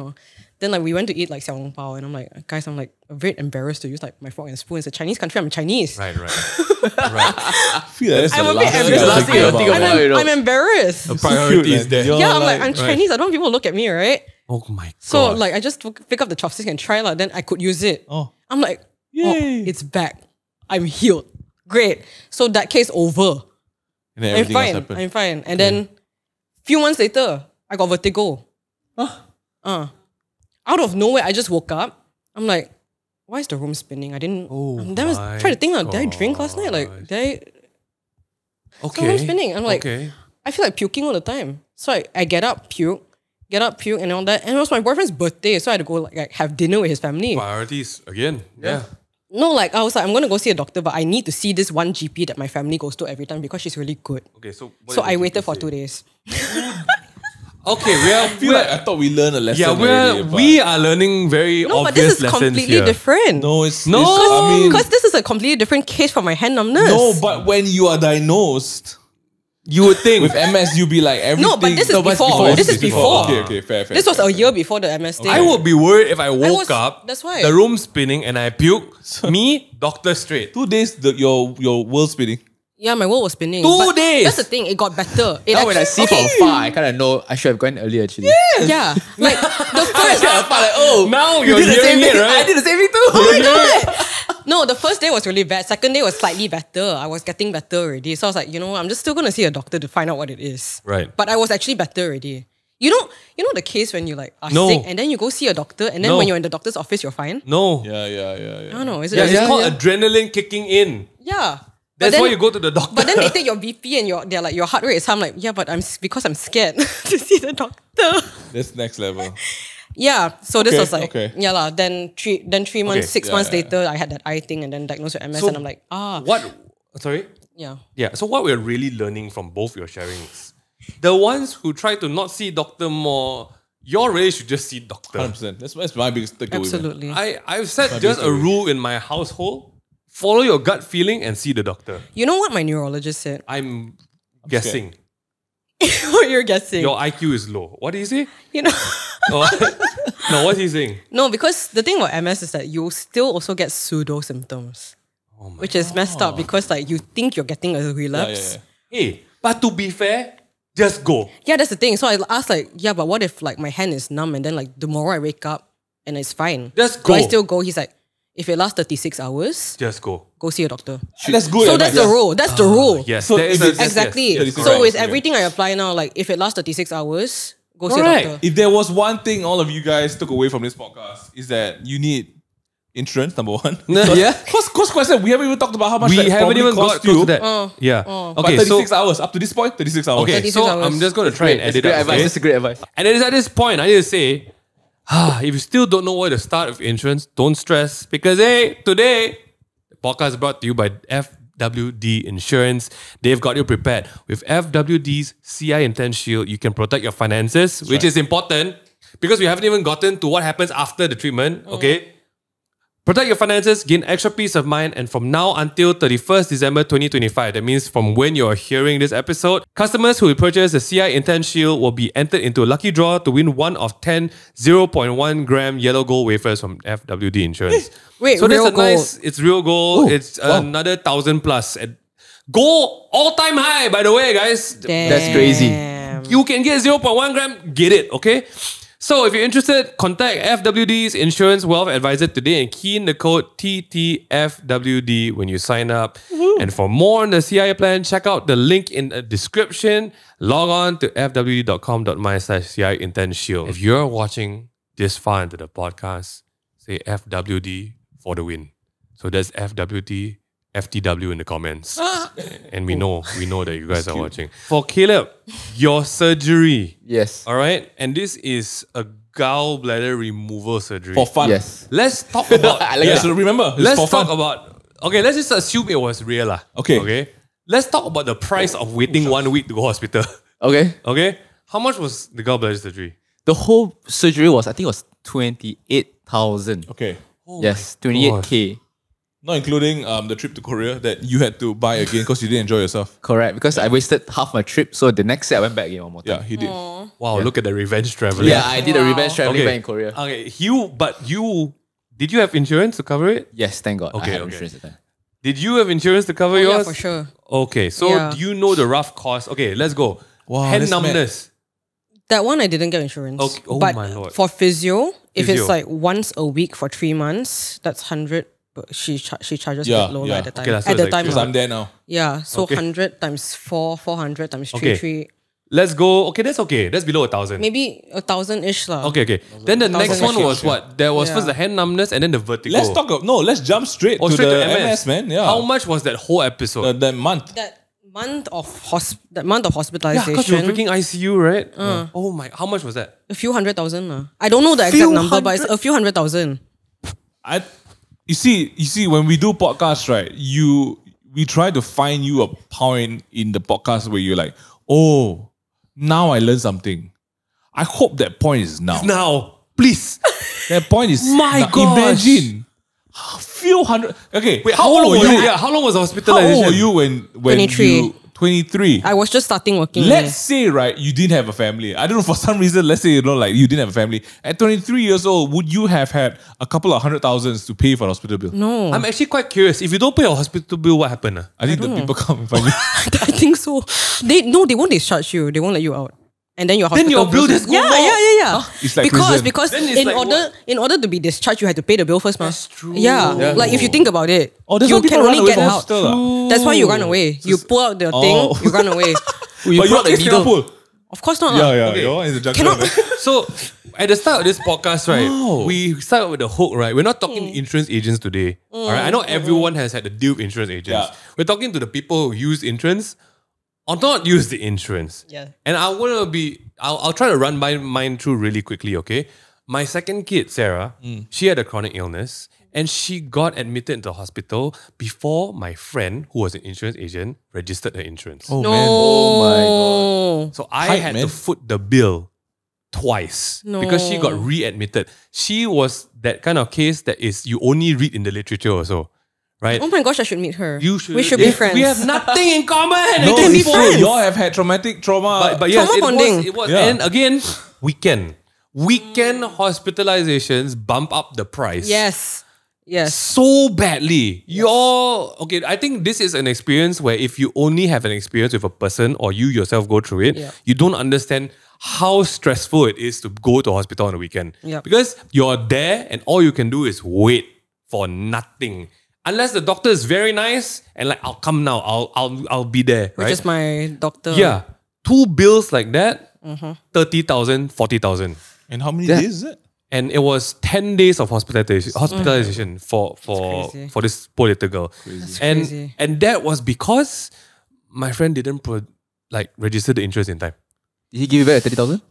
Then like we went to eat like xiao long bao and I'm like, guys, I'm like a bit embarrassed to use like my fork and spoon. It's a Chinese country. I'm Chinese. Right. I feel like that's I'm the a bit last thing embarrassed. I think about. I'm embarrassed. The priority is cute, there. man. Yeah, I'm like, like- I'm Chinese. I don't want people to look at me, right? Oh my god. So like I just pick up the chopsticks and try lah. Then I could use it. Oh. I'm like, Yay. it's back. I'm healed. Great. So that case over. And then I'm everything else fine. happened. I'm fine. And then few months later, I got vertigo. Out of nowhere, I just woke up. I'm like, why is the room spinning? I didn't. Then I was trying to think, did I drink last night? Like, did I? okay. The room's spinning. I'm like, okay. I feel like puking all the time. So I get up, puke, and all that. And it was my boyfriend's birthday, so I had to go like have dinner with his family. Priorities again. Yeah. No, like I was like, I'm gonna go see a doctor, but I need to see this one GP that my family goes to every time because she's really good. Okay. So. what So did I the waited GP for say? 2 days. Okay. I feel like I thought we learned a lesson. Yeah, already, but- we are learning very No, but obvious this is lessons completely here. different. No, it's No. I mean, Because this is a completely different case for my hand numbness. no, but when you are diagnosed You would think. with MS, you be like everything. No, but this is but it's before. This is before. Okay, fair. This was a year before the MS thing. I would be worried if I woke was- up, that's why. the room spinning and I puke. Me, doctor straight. 2 days. Your world spinning. Yeah, my world was spinning. 2 but days. That's the thing. It got better. It Now when I see actually- from far, I kind of know I should have gone earlier actually. yeah, like the first. Now You you're did the same hearing it, thing. right? I did the same thing too. Oh my god! No, the first day was really bad. Second day was slightly better. I was getting better already. So I was like, I'm just still gonna see a doctor to find out what it is. Right. But I was actually better already. You know the case when you like are No. sick and then you go see a doctor and then No. when you're in the doctor's office you're fine. No. Yeah. I don't know. Is it? Yeah, it's Yeah, called yeah. adrenaline kicking in. Yeah. That's But then- why you go to the doctor. But then they take your BP and they're like your heart rate is high. I'm like, yeah, but because I'm scared to see the doctor. That's next level. Yeah, so this Okay, was like, okay. yeah lah. Then 3 months, 6 Yeah, months yeah. later, I had that eye thing and then diagnosed with MS, So and I'm like, what? Sorry? yeah. Yeah. So what we're really learning from both your sharings, the ones who try to not see doctor more, you really should just see doctor. 100%. That's my biggest takeaway. man. Absolutely. I've set just a rule in my household: follow your gut feeling and see the doctor. You know what my neurologist said? I'm guessing What you're guessing? your IQ is low. What did he say? You know? Oh, no, what's he saying? No, because the thing about MS is that you still also get pseudosymptoms, which is messed up because like you think you're getting a relapse. Yeah. Hey, but to be fair, just go. Yeah, that's the thing. So I asked like, yeah, but what if like my hand is numb and then like tomorrow I wake up and it's fine? Just Do I go. still go? He's like, If it lasts 36 hours, Just go. go see a doctor. That's good. So that's the rule. That's the rule. Yes. So there is if it's- Exactly. yes, So correct. with Yeah. everything I apply now, like if it lasts 36 hours, go see a Correct. doctor. If there was one thing all of you guys took away from this podcast, is that you need insurance, number one. Yeah. Because question, we haven't even talked about how much We that haven't probably even got cost to you. that. Yeah. But Okay, 36 hours. Up to this point, 36 hours. Okay, 36 so hours. I'm just going to try and edit Great up. advice. okay? That's a great advice. And it is at this point, I need to say, if you still don't know where to start with insurance, don't stress. Because, hey, today, the podcast is brought to you by FWD Insurance. They've got you prepared. With FWD's CI Intense Shield, you can protect your finances, which is important because we haven't even gotten to what happens after the treatment, okay? Protect your finances, gain extra peace of mind, and from now until 31st December 2025, that means from when you're hearing this episode, customers who will purchase the CI Intense Shield will be entered into a lucky draw to win one of 10 0.1 gram yellow gold wafers from FWD Insurance. Wait, so real that's a nice, gold. it's real gold, Oh, it's wow. another 1,000 plus. And gold all-time high, by the way, guys. That's crazy. Damn. You can get 0.1 gram, get it, okay? So if you're interested, contact FWD's Insurance Wealth Advisor today and key in the code TTFWD when you sign up. And for more on the CI plan, check out the link in the description. Log on to fwd.com.my/CI Intense Shield. If you're watching this far into the podcast, say FWD for the win. So that's FWD, FTW in the comments. And we know that you guys are watching. For Caleb, your surgery. Yes. All right. And this is a gallbladder removal surgery. For fun. Yes. Let's talk about. I like Yeah, that. so remember, it's Let's for talk fun. about. Okay, let's just assume it was real. Okay. Okay. Let's talk about the price of waiting 1 week to go hospital. Okay. Okay. How much was the gallbladder surgery? The whole surgery was, I think it was 28,000. Okay. Yes, 28K. Not including the trip to Korea that you had to buy again because you didn't enjoy yourself. Correct. Because I wasted half my trip. So the next day I went back again one more time. Yeah, he did. Wow, look at the revenge traveling. Yeah, I did a revenge traveling back in Korea. Okay, did you have insurance to cover it? Yes, thank God. Okay, I had okay. insurance at that time. Did you have insurance to cover Yeah, yours? for sure. Okay, so Yeah. do you know the rough cost? Okay, let's go. Wow, Hand that's mad. numbness. That one I didn't get insurance. Okay. Oh but my lord. for physio, if Physio. it's like once a week for 3 months, that's 100. But she charges Yeah, a bit low yeah. at the time. Okay, so at the it's like time, Because I'm there now. yeah. So Okay. 100 times 4, 400 times 3, Okay. 3, Let's go. Okay, that's okay. That's below 1,000. maybe 1,000-ish lah. Okay. Then the next one 1,000 was what? There was Yeah. first the hand numbness and then the vertigo. Let's jump straight, Oh, to straight the to MS. MS, man. Yeah. How much was that whole episode? That month. That month of Yeah, hospitalization, because you were freaking ICU, right? Oh my, how much was that? a few 100,000 lah. I don't know the exact Few number, but it's hundred? a few 100,000. You see, when we do podcasts, right? We try to find you a point in the podcast where you're like, oh, now I learned something. I hope that point is now. Now, please. That point is My now. gosh. Imagine a few hundred. Okay, Wait, how old were you? Yeah, how long was the How hospitalization? old were you when 23. you 23? I was just starting working. Let's say, right, you didn't have a family. I don't know, for some reason, let's say, like you didn't have a family. At 23 years old, would you have had a couple of 100,000s to pay for the hospital bill? No, I'm actually quite curious. If you don't pay your hospital bill, what happened? I think the people come and find you. I think so. They won't discharge you. They won't let you out. And then your Then hospital your bill just go yeah, more. yeah. It's like because prison. because Then it's in like order to be discharged, you had to pay the bill first, That's true. Yeah. Like if you think about it, Oh, that's you why people can run only away get from out. hospital lah. That's why you run away. You pull out the thing, you run away. But your case cannot pull. Of course not. Yeah, lah. yeah. Okay. Your one is a jungle. Cannot. So, at the start of this podcast, right, Wow. we start with the hook, right? We're not talking insurance agents today. All right, I know everyone has had to deal with insurance agents. Yeah. We're talking to the people who use insurance or not use the insurance. Yeah. And I'll try to run mine through really quickly, okay? My second kid, Sarah, she had a chronic illness and she got admitted into the hospital before my friend, who was an insurance agent, registered her insurance. Oh, No. man. Oh my So I Hype, had man. to foot the bill twice because she got No. readmitted. She was that kind of case that is you only read in the literature also, right? Oh my gosh, I should meet her. You should. We should be Yes, friends. We have nothing in common. No, can be it's true. friends. You all have had traumatic trauma. But yes, Trauma bonding. it was. Yeah. And again, weekend hospitalizations bump up the price. Yes. Yes. So badly. Okay, I think this is an experience where if you only have an experience with a person or you yourself go through it, Yeah. you don't understand how stressful it is to go to hospital on a weekend. Yeah. Because you're there and all you can do is wait for nothing. Unless the doctor is very nice and like, I'll come now, I'll be there, right? Which is my doctor. Yeah. 2 bills like that, 30,000, 40,000. And how many days is it? And it was 10 days of hospitalization for this poor little girl. Crazy. And that was because my friend didn't register the insurance in time. Did he give you back 30,000?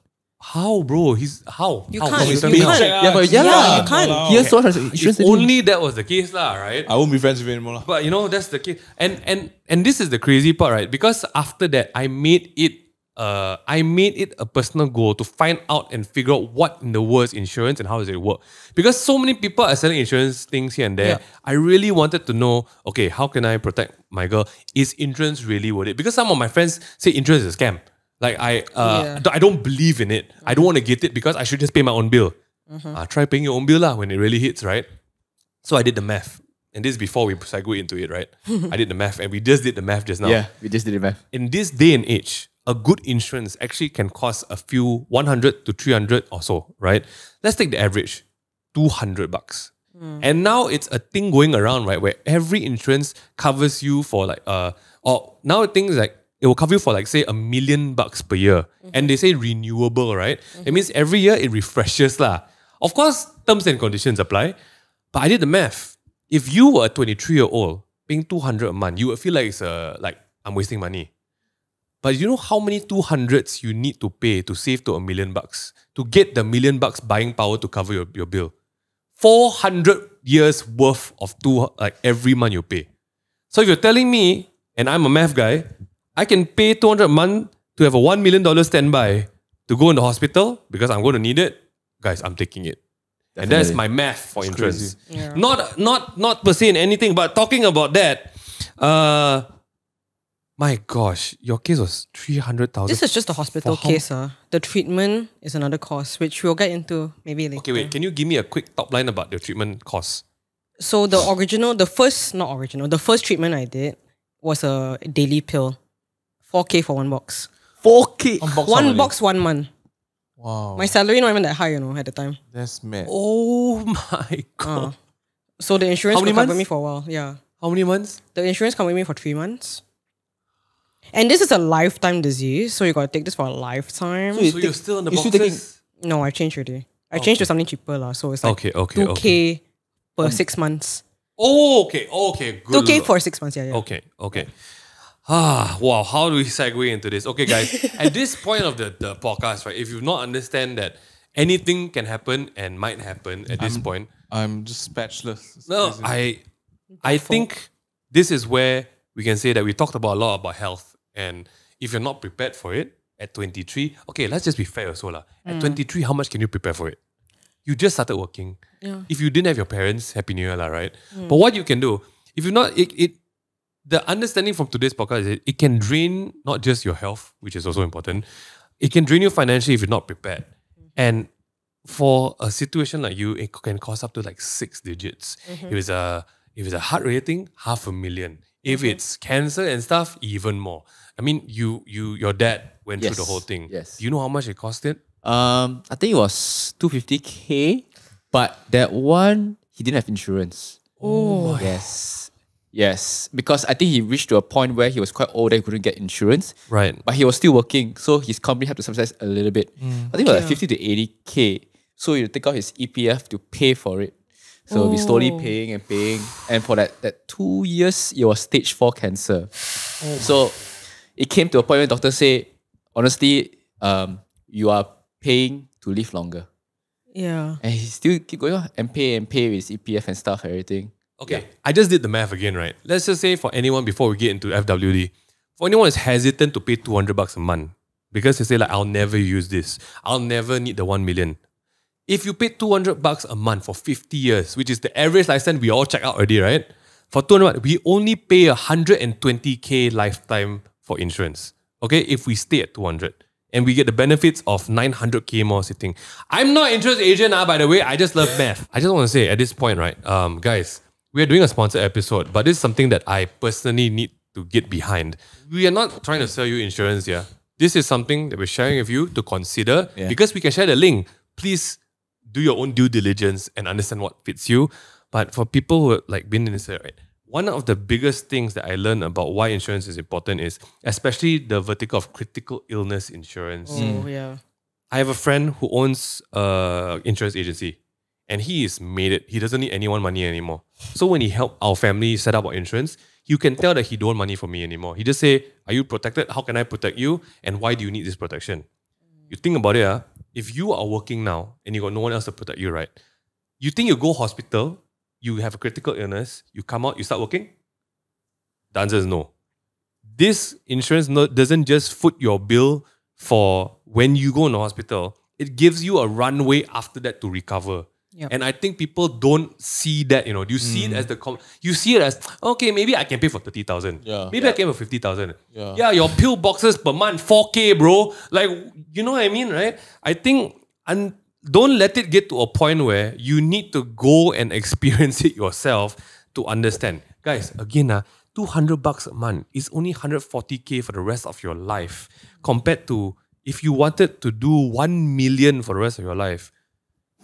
How, bro? How? You How? can't. How? You can't. Yeah, you can't. He has so much insurance. If only that was the case, right? I won't be friends with you anymore. But that's the case. And this is the crazy part, right? Because after that, I made it a personal goal to find out and figure out what in the world is insurance and how does it work. Because so many people are selling insurance things here and there. Yeah. I really wanted to know, okay, how can I protect my girl? Is insurance really worth it? Because some of my friends say insurance is a scam. Like I don't believe in it. I don't want to get it because I should just pay my own bill. Try paying your own bill when it really hits, right? So I did the math. And this is before we segue into it, right? I did the math and we just did the math just now. Yeah, we just did the math. In this day and age, a good insurance actually can cost a few 100 to 300 or so, right? Let's take the average, $200. And now it's a thing going around, right? Where every insurance covers you for now things like it will cover you for say $1 million per year. And they say renewable, right? It means every year it refreshes lah. Of course, terms and conditions apply. But I did the math. If you were a 23-year-old paying $200 a month, you would feel like it's I'm wasting money. But you know how many 200s you need to pay to save to $1 million to get the $1 million buying power to cover your bill? 400 years worth of every month you pay. So if you're telling me, and I'm a math guy, I can pay $200 a month to have a $1 million standby to go in the hospital because I'm going to need it. Guys, I'm taking it. Definitely. And that's my math for insurance. Yeah. Not per se in anything, but talking about that, my gosh, your case was 300,000. This is just a hospital case. The treatment is another cost, which we'll get into maybe later. Okay, wait. Can you give me a quick top line about the treatment cost? So the first treatment I did was a daily pill. 4K for one box. 4K? One box, 1 month. Wow. My salary not even that high, at the time. That's mad. Oh my God. So the insurance How many could cover months? me for a while. Yeah. How many months? The insurance covered me for 3 months. And this is a lifetime disease, so you got to take this for a lifetime. So you're still in the you're still boxes? No, I changed already. I changed to something cheaper. So it's like Okay. 2K per 6 months. Oh, okay. Good. 2K for 6 months, yeah. Okay. Wow. How do we segue into this? Okay, guys. At this point of the podcast, right, if you not understand that anything can happen and might happen at this point. I'm just speechless. It's No, crazy. I think this is where we can say that we talked about a lot about health. And if you're not prepared for it at 23, okay, let's just be fair also. At 23, how much can you prepare for it? You just started working. Yeah. If you didn't have your parents, Happy New Year, right? But what you can do, if you're not, the understanding from today's podcast is it can drain not just your health, which is also important. It can drain you financially if you're not prepared. And for a situation like you, it can cost up to 6 digits. If it's a heart rate thing, $500,000. If it's cancer and stuff, even more. I mean, your dad went through the whole thing. Yes. Do you know how much it costed? I think it was 250K, but that one, he didn't have insurance. Oh. Yes. Because I think he reached to a point where he was quite old and he couldn't get insurance. Right. But he was still working, so his company had to subsidize a little bit. I think it was 50 to 80K. So you take out his EPF to pay for it. So we slowly paying. And for that 2 years, it was stage 4 cancer. So it came to a point where doctors say, honestly, you are paying to live longer. Yeah. And he still keep going on and pay with his EPF and stuff, everything. Okay, I just did the math again, right? Let's just say for anyone, before we get into FWD, for anyone who's hesitant to pay $200 a month, because they say I'll never use this, I'll never need the 1 million. If you pay $200 a month for 50 years, which is the average lifespan we all check out already, right? For 200, we only pay 120K lifetime for insurance. Okay, if we stay at 200. And we get the benefits of 900K more sitting. I'm not insurance agent, by the way. I just love math. I just want to say at this point, right, guys, we are doing a sponsored episode, but this is something that I personally need to get behind. We are not trying to sell you insurance here. This is something that we're sharing with you to consider because we can share the link. Please do your own due diligence and understand what fits you. But for people who have like been in this, right, one of the biggest things that I learned about why insurance is important is especially the vertical of critical illness insurance. Oh, yeah. I have a friend who owns an insurance agency and he is made it. He doesn't need anyone money anymore. So when he helped our family set up our insurance, you can tell that he don't want money from me anymore. He just say, are you protected? How can I protect you? And why do you need this protection? You think about it, if you are working now and you got no one else to protect you, right? You think you go hospital, you have a critical illness, you come out, you start working? The answer is no. This insurance doesn't just foot your bill for when you go in the hospital. It gives you a runway after that to recover. Yep. And I think people don't see that, you know. You see it as you see it as, okay, maybe I can pay for 30,000. Yeah. Maybe I can pay for 50,000. Yeah. Your pill boxes per month, 4K, bro. Like, you know what I mean, right? I think, and don't let it get to a point where you need to go and experience it yourself to understand. Guys, again, $200 a month is only 140K for the rest of your life compared to if you wanted to do 1 million for the rest of your life.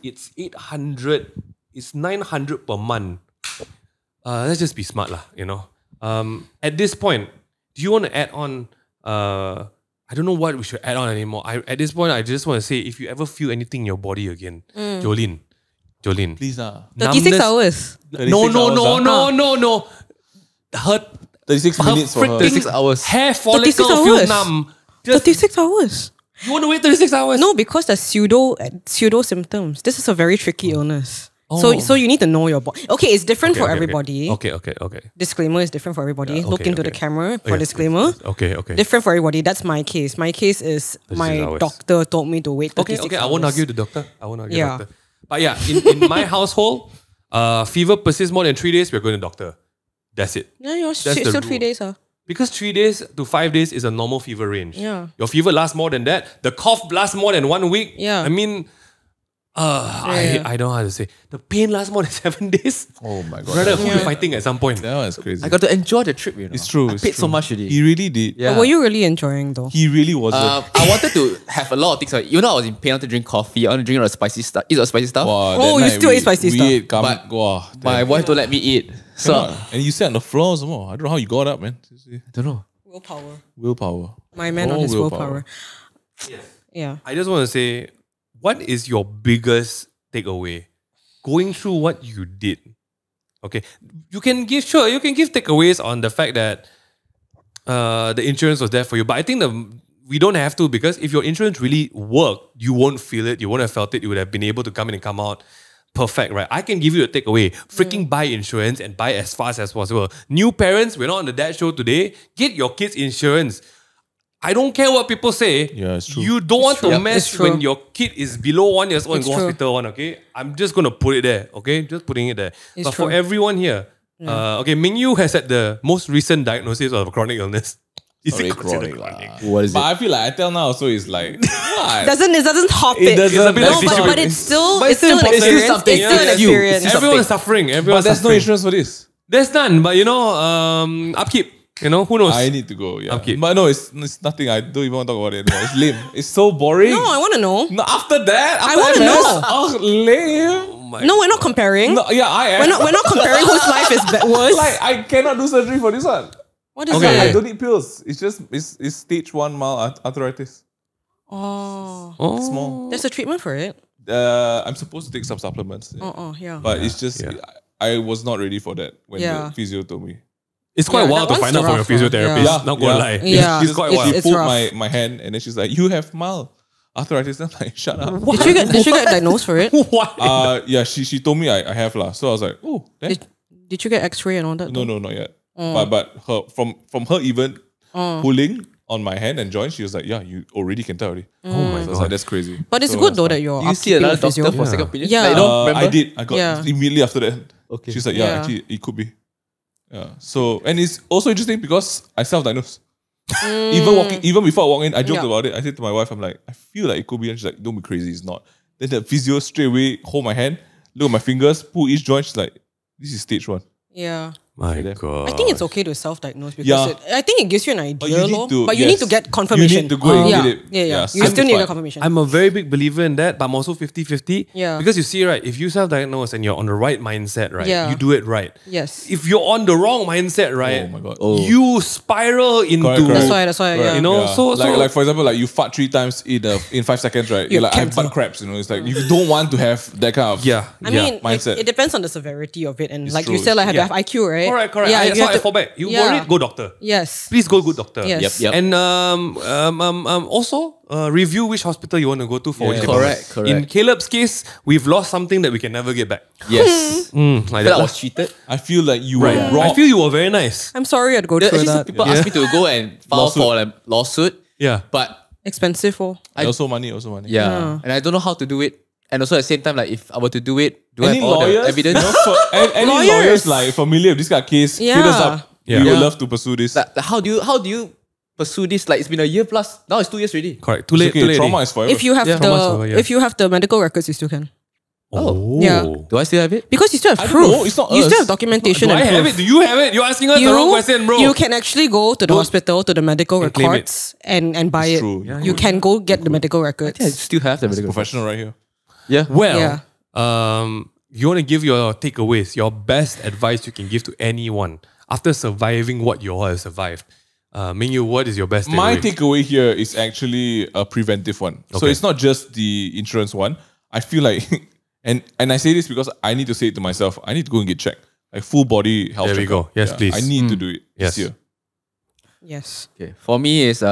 It's 800, it's 900 per month. Let's just be smart lah, you know. At this point, do you want to add on, I don't know what we should add on anymore. At this point, I just want to say, if you ever feel anything in your body again, Jolene, Please 36 hours. No. Her 36 minutes for her. 36 hours. hair 36 follicle feel hours. numb. 36 hours. You want to wait 36 hours? No, because the pseudo symptoms. This is a very tricky illness. Oh. So you need to know your body. Okay, it's different for everybody. Okay. Disclaimer is different for everybody. Yeah, Look into the camera for disclaimer. Okay. Different for everybody. That's my case. My case is my hours. doctor told me to wait 36 hours. I won't argue the doctor. Doctor. But yeah, in my household, fever persists more than 3 days, we're going to doctor. That's it. Yeah, you're That's the still 3 rule. days. Because 3 days to 5 days is a normal fever range. Yeah. Your fever lasts more than that. The cough lasts more than 1 week. Yeah. I mean, I don't know how to say. The pain lasts more than 7 days. Oh my god. Brother, who you fighting at some point? That one's crazy. I got to enjoy the trip, you know. It's true. I it's paid true. so much already. He really did. Yeah. Were you really enjoying though? He really wasn't. I wanted to have a lot of things. Like, you know, I was in pain. I wanted to drink coffee. I want to drink a lot of spicy stuff. Eat a lot of spicy stuff. Wow, Oh, that you night still ate spicy we stuff. Ate But wow, My wife don't let me eat. So, and you sat on the floor some more. I don't know how you got up, man. I don't know. Willpower. My man on Oh, his willpower. willpower. Yeah. I just want to say, what is your biggest takeaway? Going through what you did. Okay. You can give takeaways on the fact that the insurance was there for you. But I think we don't have to, because if your insurance really worked, you won't feel it. You won't have felt it. You would have been able to come in and come out perfect, right? I can give you a takeaway. Freaking buy insurance and buy as fast as possible. New parents, we're not on the Dad Show today. Get your kids insurance. I don't care what people say. Yeah, it's true. You don't want to It's mess true. when your kid is below 1 year old and It's go true. hospital, okay? I'm just going to put it there, okay? Just putting it there. It's but for true. everyone here, okay, Mingyu has had the most recent diagnosis of a chronic illness. Is it considered chronic? What is But it? I feel like I tell now, so it's like what? It doesn't hop It it. doesn't It's a bit No, like but, visual. but it's still But it's still an it's still experience. something. It's still an It's you. experience. It's Everyone's suffering. But Everyone's there's no suffering. insurance for this. There's none, but you know, upkeep. You know, who knows? I need to go. Yeah, Okay. but no, it's nothing. I don't even want to talk about it anymore. It's lame. It's so boring. No, I want to know. No, after that, I wanna know. Oh, lame. Oh my No, we're not comparing. No, yeah, I am. We're not comparing whose life is worse. Like I cannot do surgery for this one. What is Okay. I that? don't need pills. It's just it's stage 1 mild arthritis. Oh, Small. there's a treatment for it. I'm supposed to take some supplements. Yeah. Yeah. But it's just I was not ready for that when Yeah. the physio told me. It's quite Yeah, wild that to one's find out from your rough, physiotherapist. yeah. Not gonna lie. Yeah. It's quite It's- wild. She it's pulled rough. my hand and then she's like, "You have mild arthritis." I'm like, "Shut up." Did you get diagnosed for it? Why? Yeah, she told me I have lah. So I was like, "Oh, then?" Did you get X-ray and all that? No, not yet. But her from her even pulling on my hand and joint, she was like, "Yeah, you already can tell already." Oh my So I was like, "That's crazy." But it's So good that's though fine. that you're Do you see upkeeping another the physio. doctor for second opinion? Yeah. Like, you don't remember? I did. I got Yeah. immediately after that. Okay. She's like, Yeah. actually, it could be. Yeah. So, and it's also interesting because I self-diagnosed. Even before I walk in, I joked Yeah. about it. I said to my wife, I'm like, I feel like it could be. And she's like, don't be crazy, it's not. Then the physio straight away hold my hand, look at my fingers, pull each joint. She's like, this is stage 1. Yeah. My God. I think it's okay to self-diagnose because Yeah. I think it gives you an idea, but you yes. need to get confirmation. You need to go and yeah. get it. Yeah. You certified. still need to get confirmation. I'm a very big believer in that, but I'm also 50-50. Yeah. Because you see, right, if you self-diagnose and you're on the right mindset, right, Yeah. you do it right. Yes. If you're on the wrong mindset, right, Oh my God. you spiral into... Correct. That's why. Yeah. You know, so like for example, like you fart 3 times in 5 seconds, right? You're like, I have cancer. butt craps, you know. It's like you don't want to have that kind of I mean, mindset. it depends on the severity of it, and It's like true, you said, like it's you true. have IQ, right? Correct. Yeah, That's why I fall back. You worried, go doctor. Yes. Please go good doctor. Yes. Yep. And also review which hospital you want to go to for Yeah. each Correct, department. In correct. Caleb's case, we've lost something that we can never get back. Yes. Like I that. was cheated. I feel like you were I robbed. feel you were very nice. I'm sorry I'd go Actually, through some that. people ask me to go and file Lawsuit. for a lawsuit, Yeah. but Expensive, also money. yeah, and I don't know how to do it. And also at the same time, like if I were to do it, do I Any have all the lawyers? evidence? You know, any Lawyers. lawyers like familiar with this kind of case, hit us Yeah. up. Yeah. We would Yeah. love to pursue this. Like, how do you pursue this? Like it's been a year plus. Now it's 2 years already. Correct. Too It's late. okay, Too late. trauma is forever. If you have Trauma's over, yeah. if you have the medical records, you still can. Oh. Yeah. Do I still have it? Because you still have I don't proof. know, it's not you us. still have documentation Do I and have proof. it? Do you have it? You're asking us the wrong question, bro. You can actually go to the hospital, to the medical And claim records and buy it. true. Yeah, you can go get the medical records. I still have the medical. Professional right here. Yeah. Well, Yeah. you want to give your takeaways, your best advice you can give to anyone after surviving what you all have survived. Mingyu, what is your best takeaway? My takeaway here is actually a preventive one. So Okay. it's not just the insurance one. I feel like, and I say this because I need to say it to myself. I need to go and get checked, like full body health. There we checkup. go. Yes, please. I need to do it Yes. this year. Yes. Okay. For me, is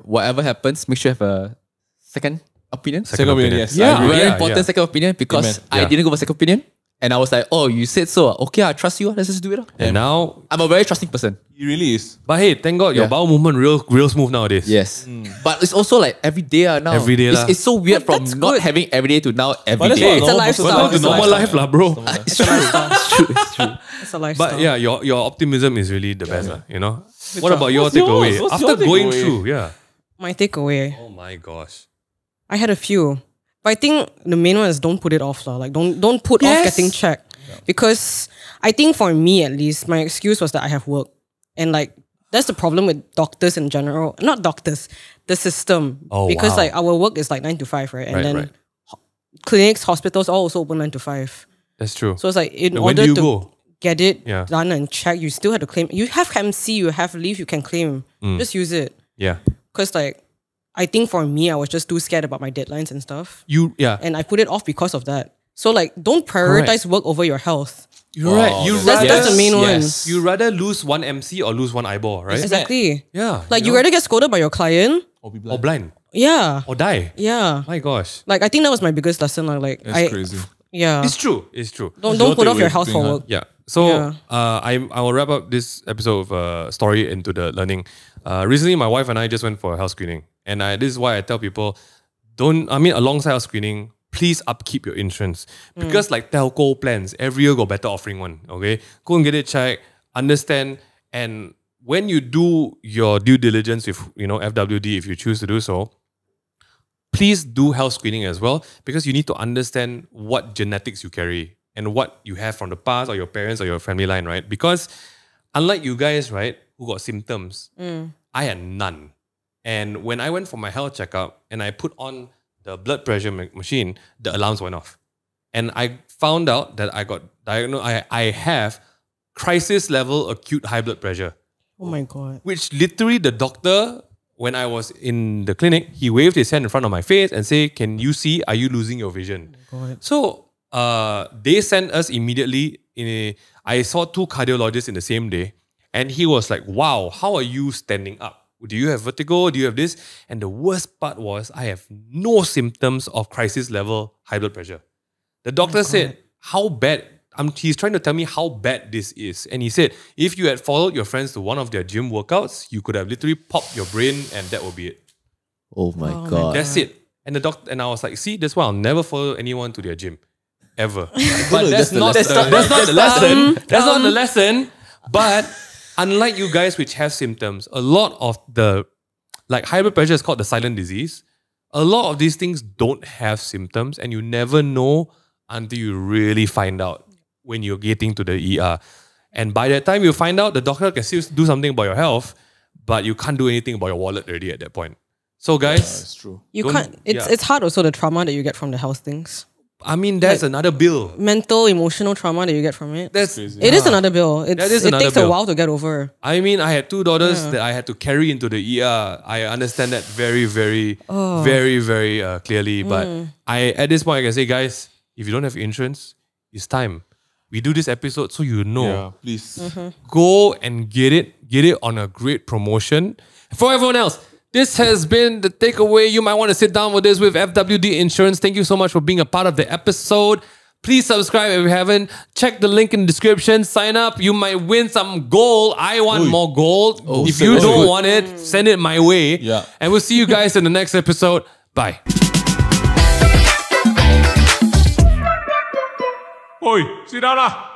whatever happens, make sure you have a second opinion. Second opinion, yes. Yeah, I agree. Very yeah, important yeah. second opinion because Amen. I Yeah. didn't go for second opinion. And I was like, oh, you said so. Okay, I trust you. Let's just do it. And now, I'm a very trusting person. It really is. but hey, thank God your Yeah. bowel movement real smooth nowadays. Yes. But it's also like every day now. Every day It's, lah. it's so weird from that's not good. having every day to now every that's day. what It's a normal lifestyle. person Welcome to It's a normal life lah, bro. It's true. It's true. It's true. It's a lifestyle. But yeah, your optimism is really the best, you know? What about your What's yours? takeaway? What's After your going takeaway? through, yeah. My takeaway. Oh my gosh. I had a few. But I think the main one is don't put it off. Like don't put off getting checked. Because I think for me at least, my excuse was that I have work. And like that's the problem with doctors in general. Not doctors, the system. Oh, because wow. like our work is like 9 to 5, right? And Right, then right. clinics, hospitals all also open 9 to 5. That's true. So it's like in Then when order do you to go? get it Yeah. done and checked, you still have to claim. You have MC, you have leave, you can claim. Just use it. Yeah. Because like I think for me, I was just too scared about my deadlines and stuff. Yeah. And I put it off because of that. So like don't prioritize work over your health. You're right. You That's the main one. You rather lose one MC or lose one eyeball, right? Exactly. Yeah. Like you rather get scolded by your client. Or be or blind Yeah. or die. Yeah. My gosh. Like I think that was my biggest lesson. Like That's crazy. Yeah. It's true. It's true. Don't your put off your takeaway health for being work. Yeah. So Yeah. I will wrap up this episode of story into the learning. Recently, my wife and I just went for a health screening, and this is why I tell people, alongside health screening, please upkeep your insurance because like telco plans, every year got better offering one. Okay, go and get it checked, understand, and when you do your due diligence with FWD, if you choose to do so, please do health screening as well because you need to understand what genetics you carry and what you have from the past or your parents or your family line, right? Because unlike you guys, right, who got symptoms, I had none. And when I went for my health checkup and I put on the blood pressure machine, the alarms went off. And I found out that I got diagnosed, I have crisis level acute high blood pressure, Oh my God. which literally the doctor, when I was in the clinic, he waved his hand in front of my face and say, "Can you see? Are you losing your vision?" So they sent us immediately. I saw 2 cardiologists in the same day, and he was like, "Wow, how are you standing up? Do you have vertigo? Do you have this?" And the worst part was I have no symptoms of crisis level high blood pressure. The doctor said, "How bad?" He's trying to tell me how bad this is. And he said, if you had followed your friends to one of their gym workouts, you could have literally popped your brain and that would be it. Oh my God. That's it. And I was like, see, that's why I'll never follow anyone to their gym. Ever. But that's not the lesson. That's not the lesson. But unlike you guys which have symptoms, a lot of like high blood pressure is called the silent disease. A lot of these things don't have symptoms and you never know until you really find out when you're getting to the ER. And by that time, you find out the doctor can still do something about your health, but you can't do anything about your wallet already at that point. So guys, That's true. You Don't- can't. It's hard also the trauma that you get from the health things. I mean, that's another bill. Mental, emotional trauma that you get from it. That's crazy. It is another bill. That is It another takes a bill. while to get over. I mean, I had 2 daughters that I had to carry into the ER. I understand that very, very, very, very clearly. But at this point, I can say, guys, if you don't have insurance, it's time. We do this episode so you know. Yeah, please. Go and get it on a great promotion. For everyone else, this has been the takeaway. You might want to sit down with this with FWD Insurance. Thank you so much for being a part of the episode. Please subscribe if you haven't. Check the link in the description. Sign up. You might win some gold. I want more gold. If you don't want it, send it my way. Yeah. And we'll see you guys in the next episode. Bye. Oi, sit down lah.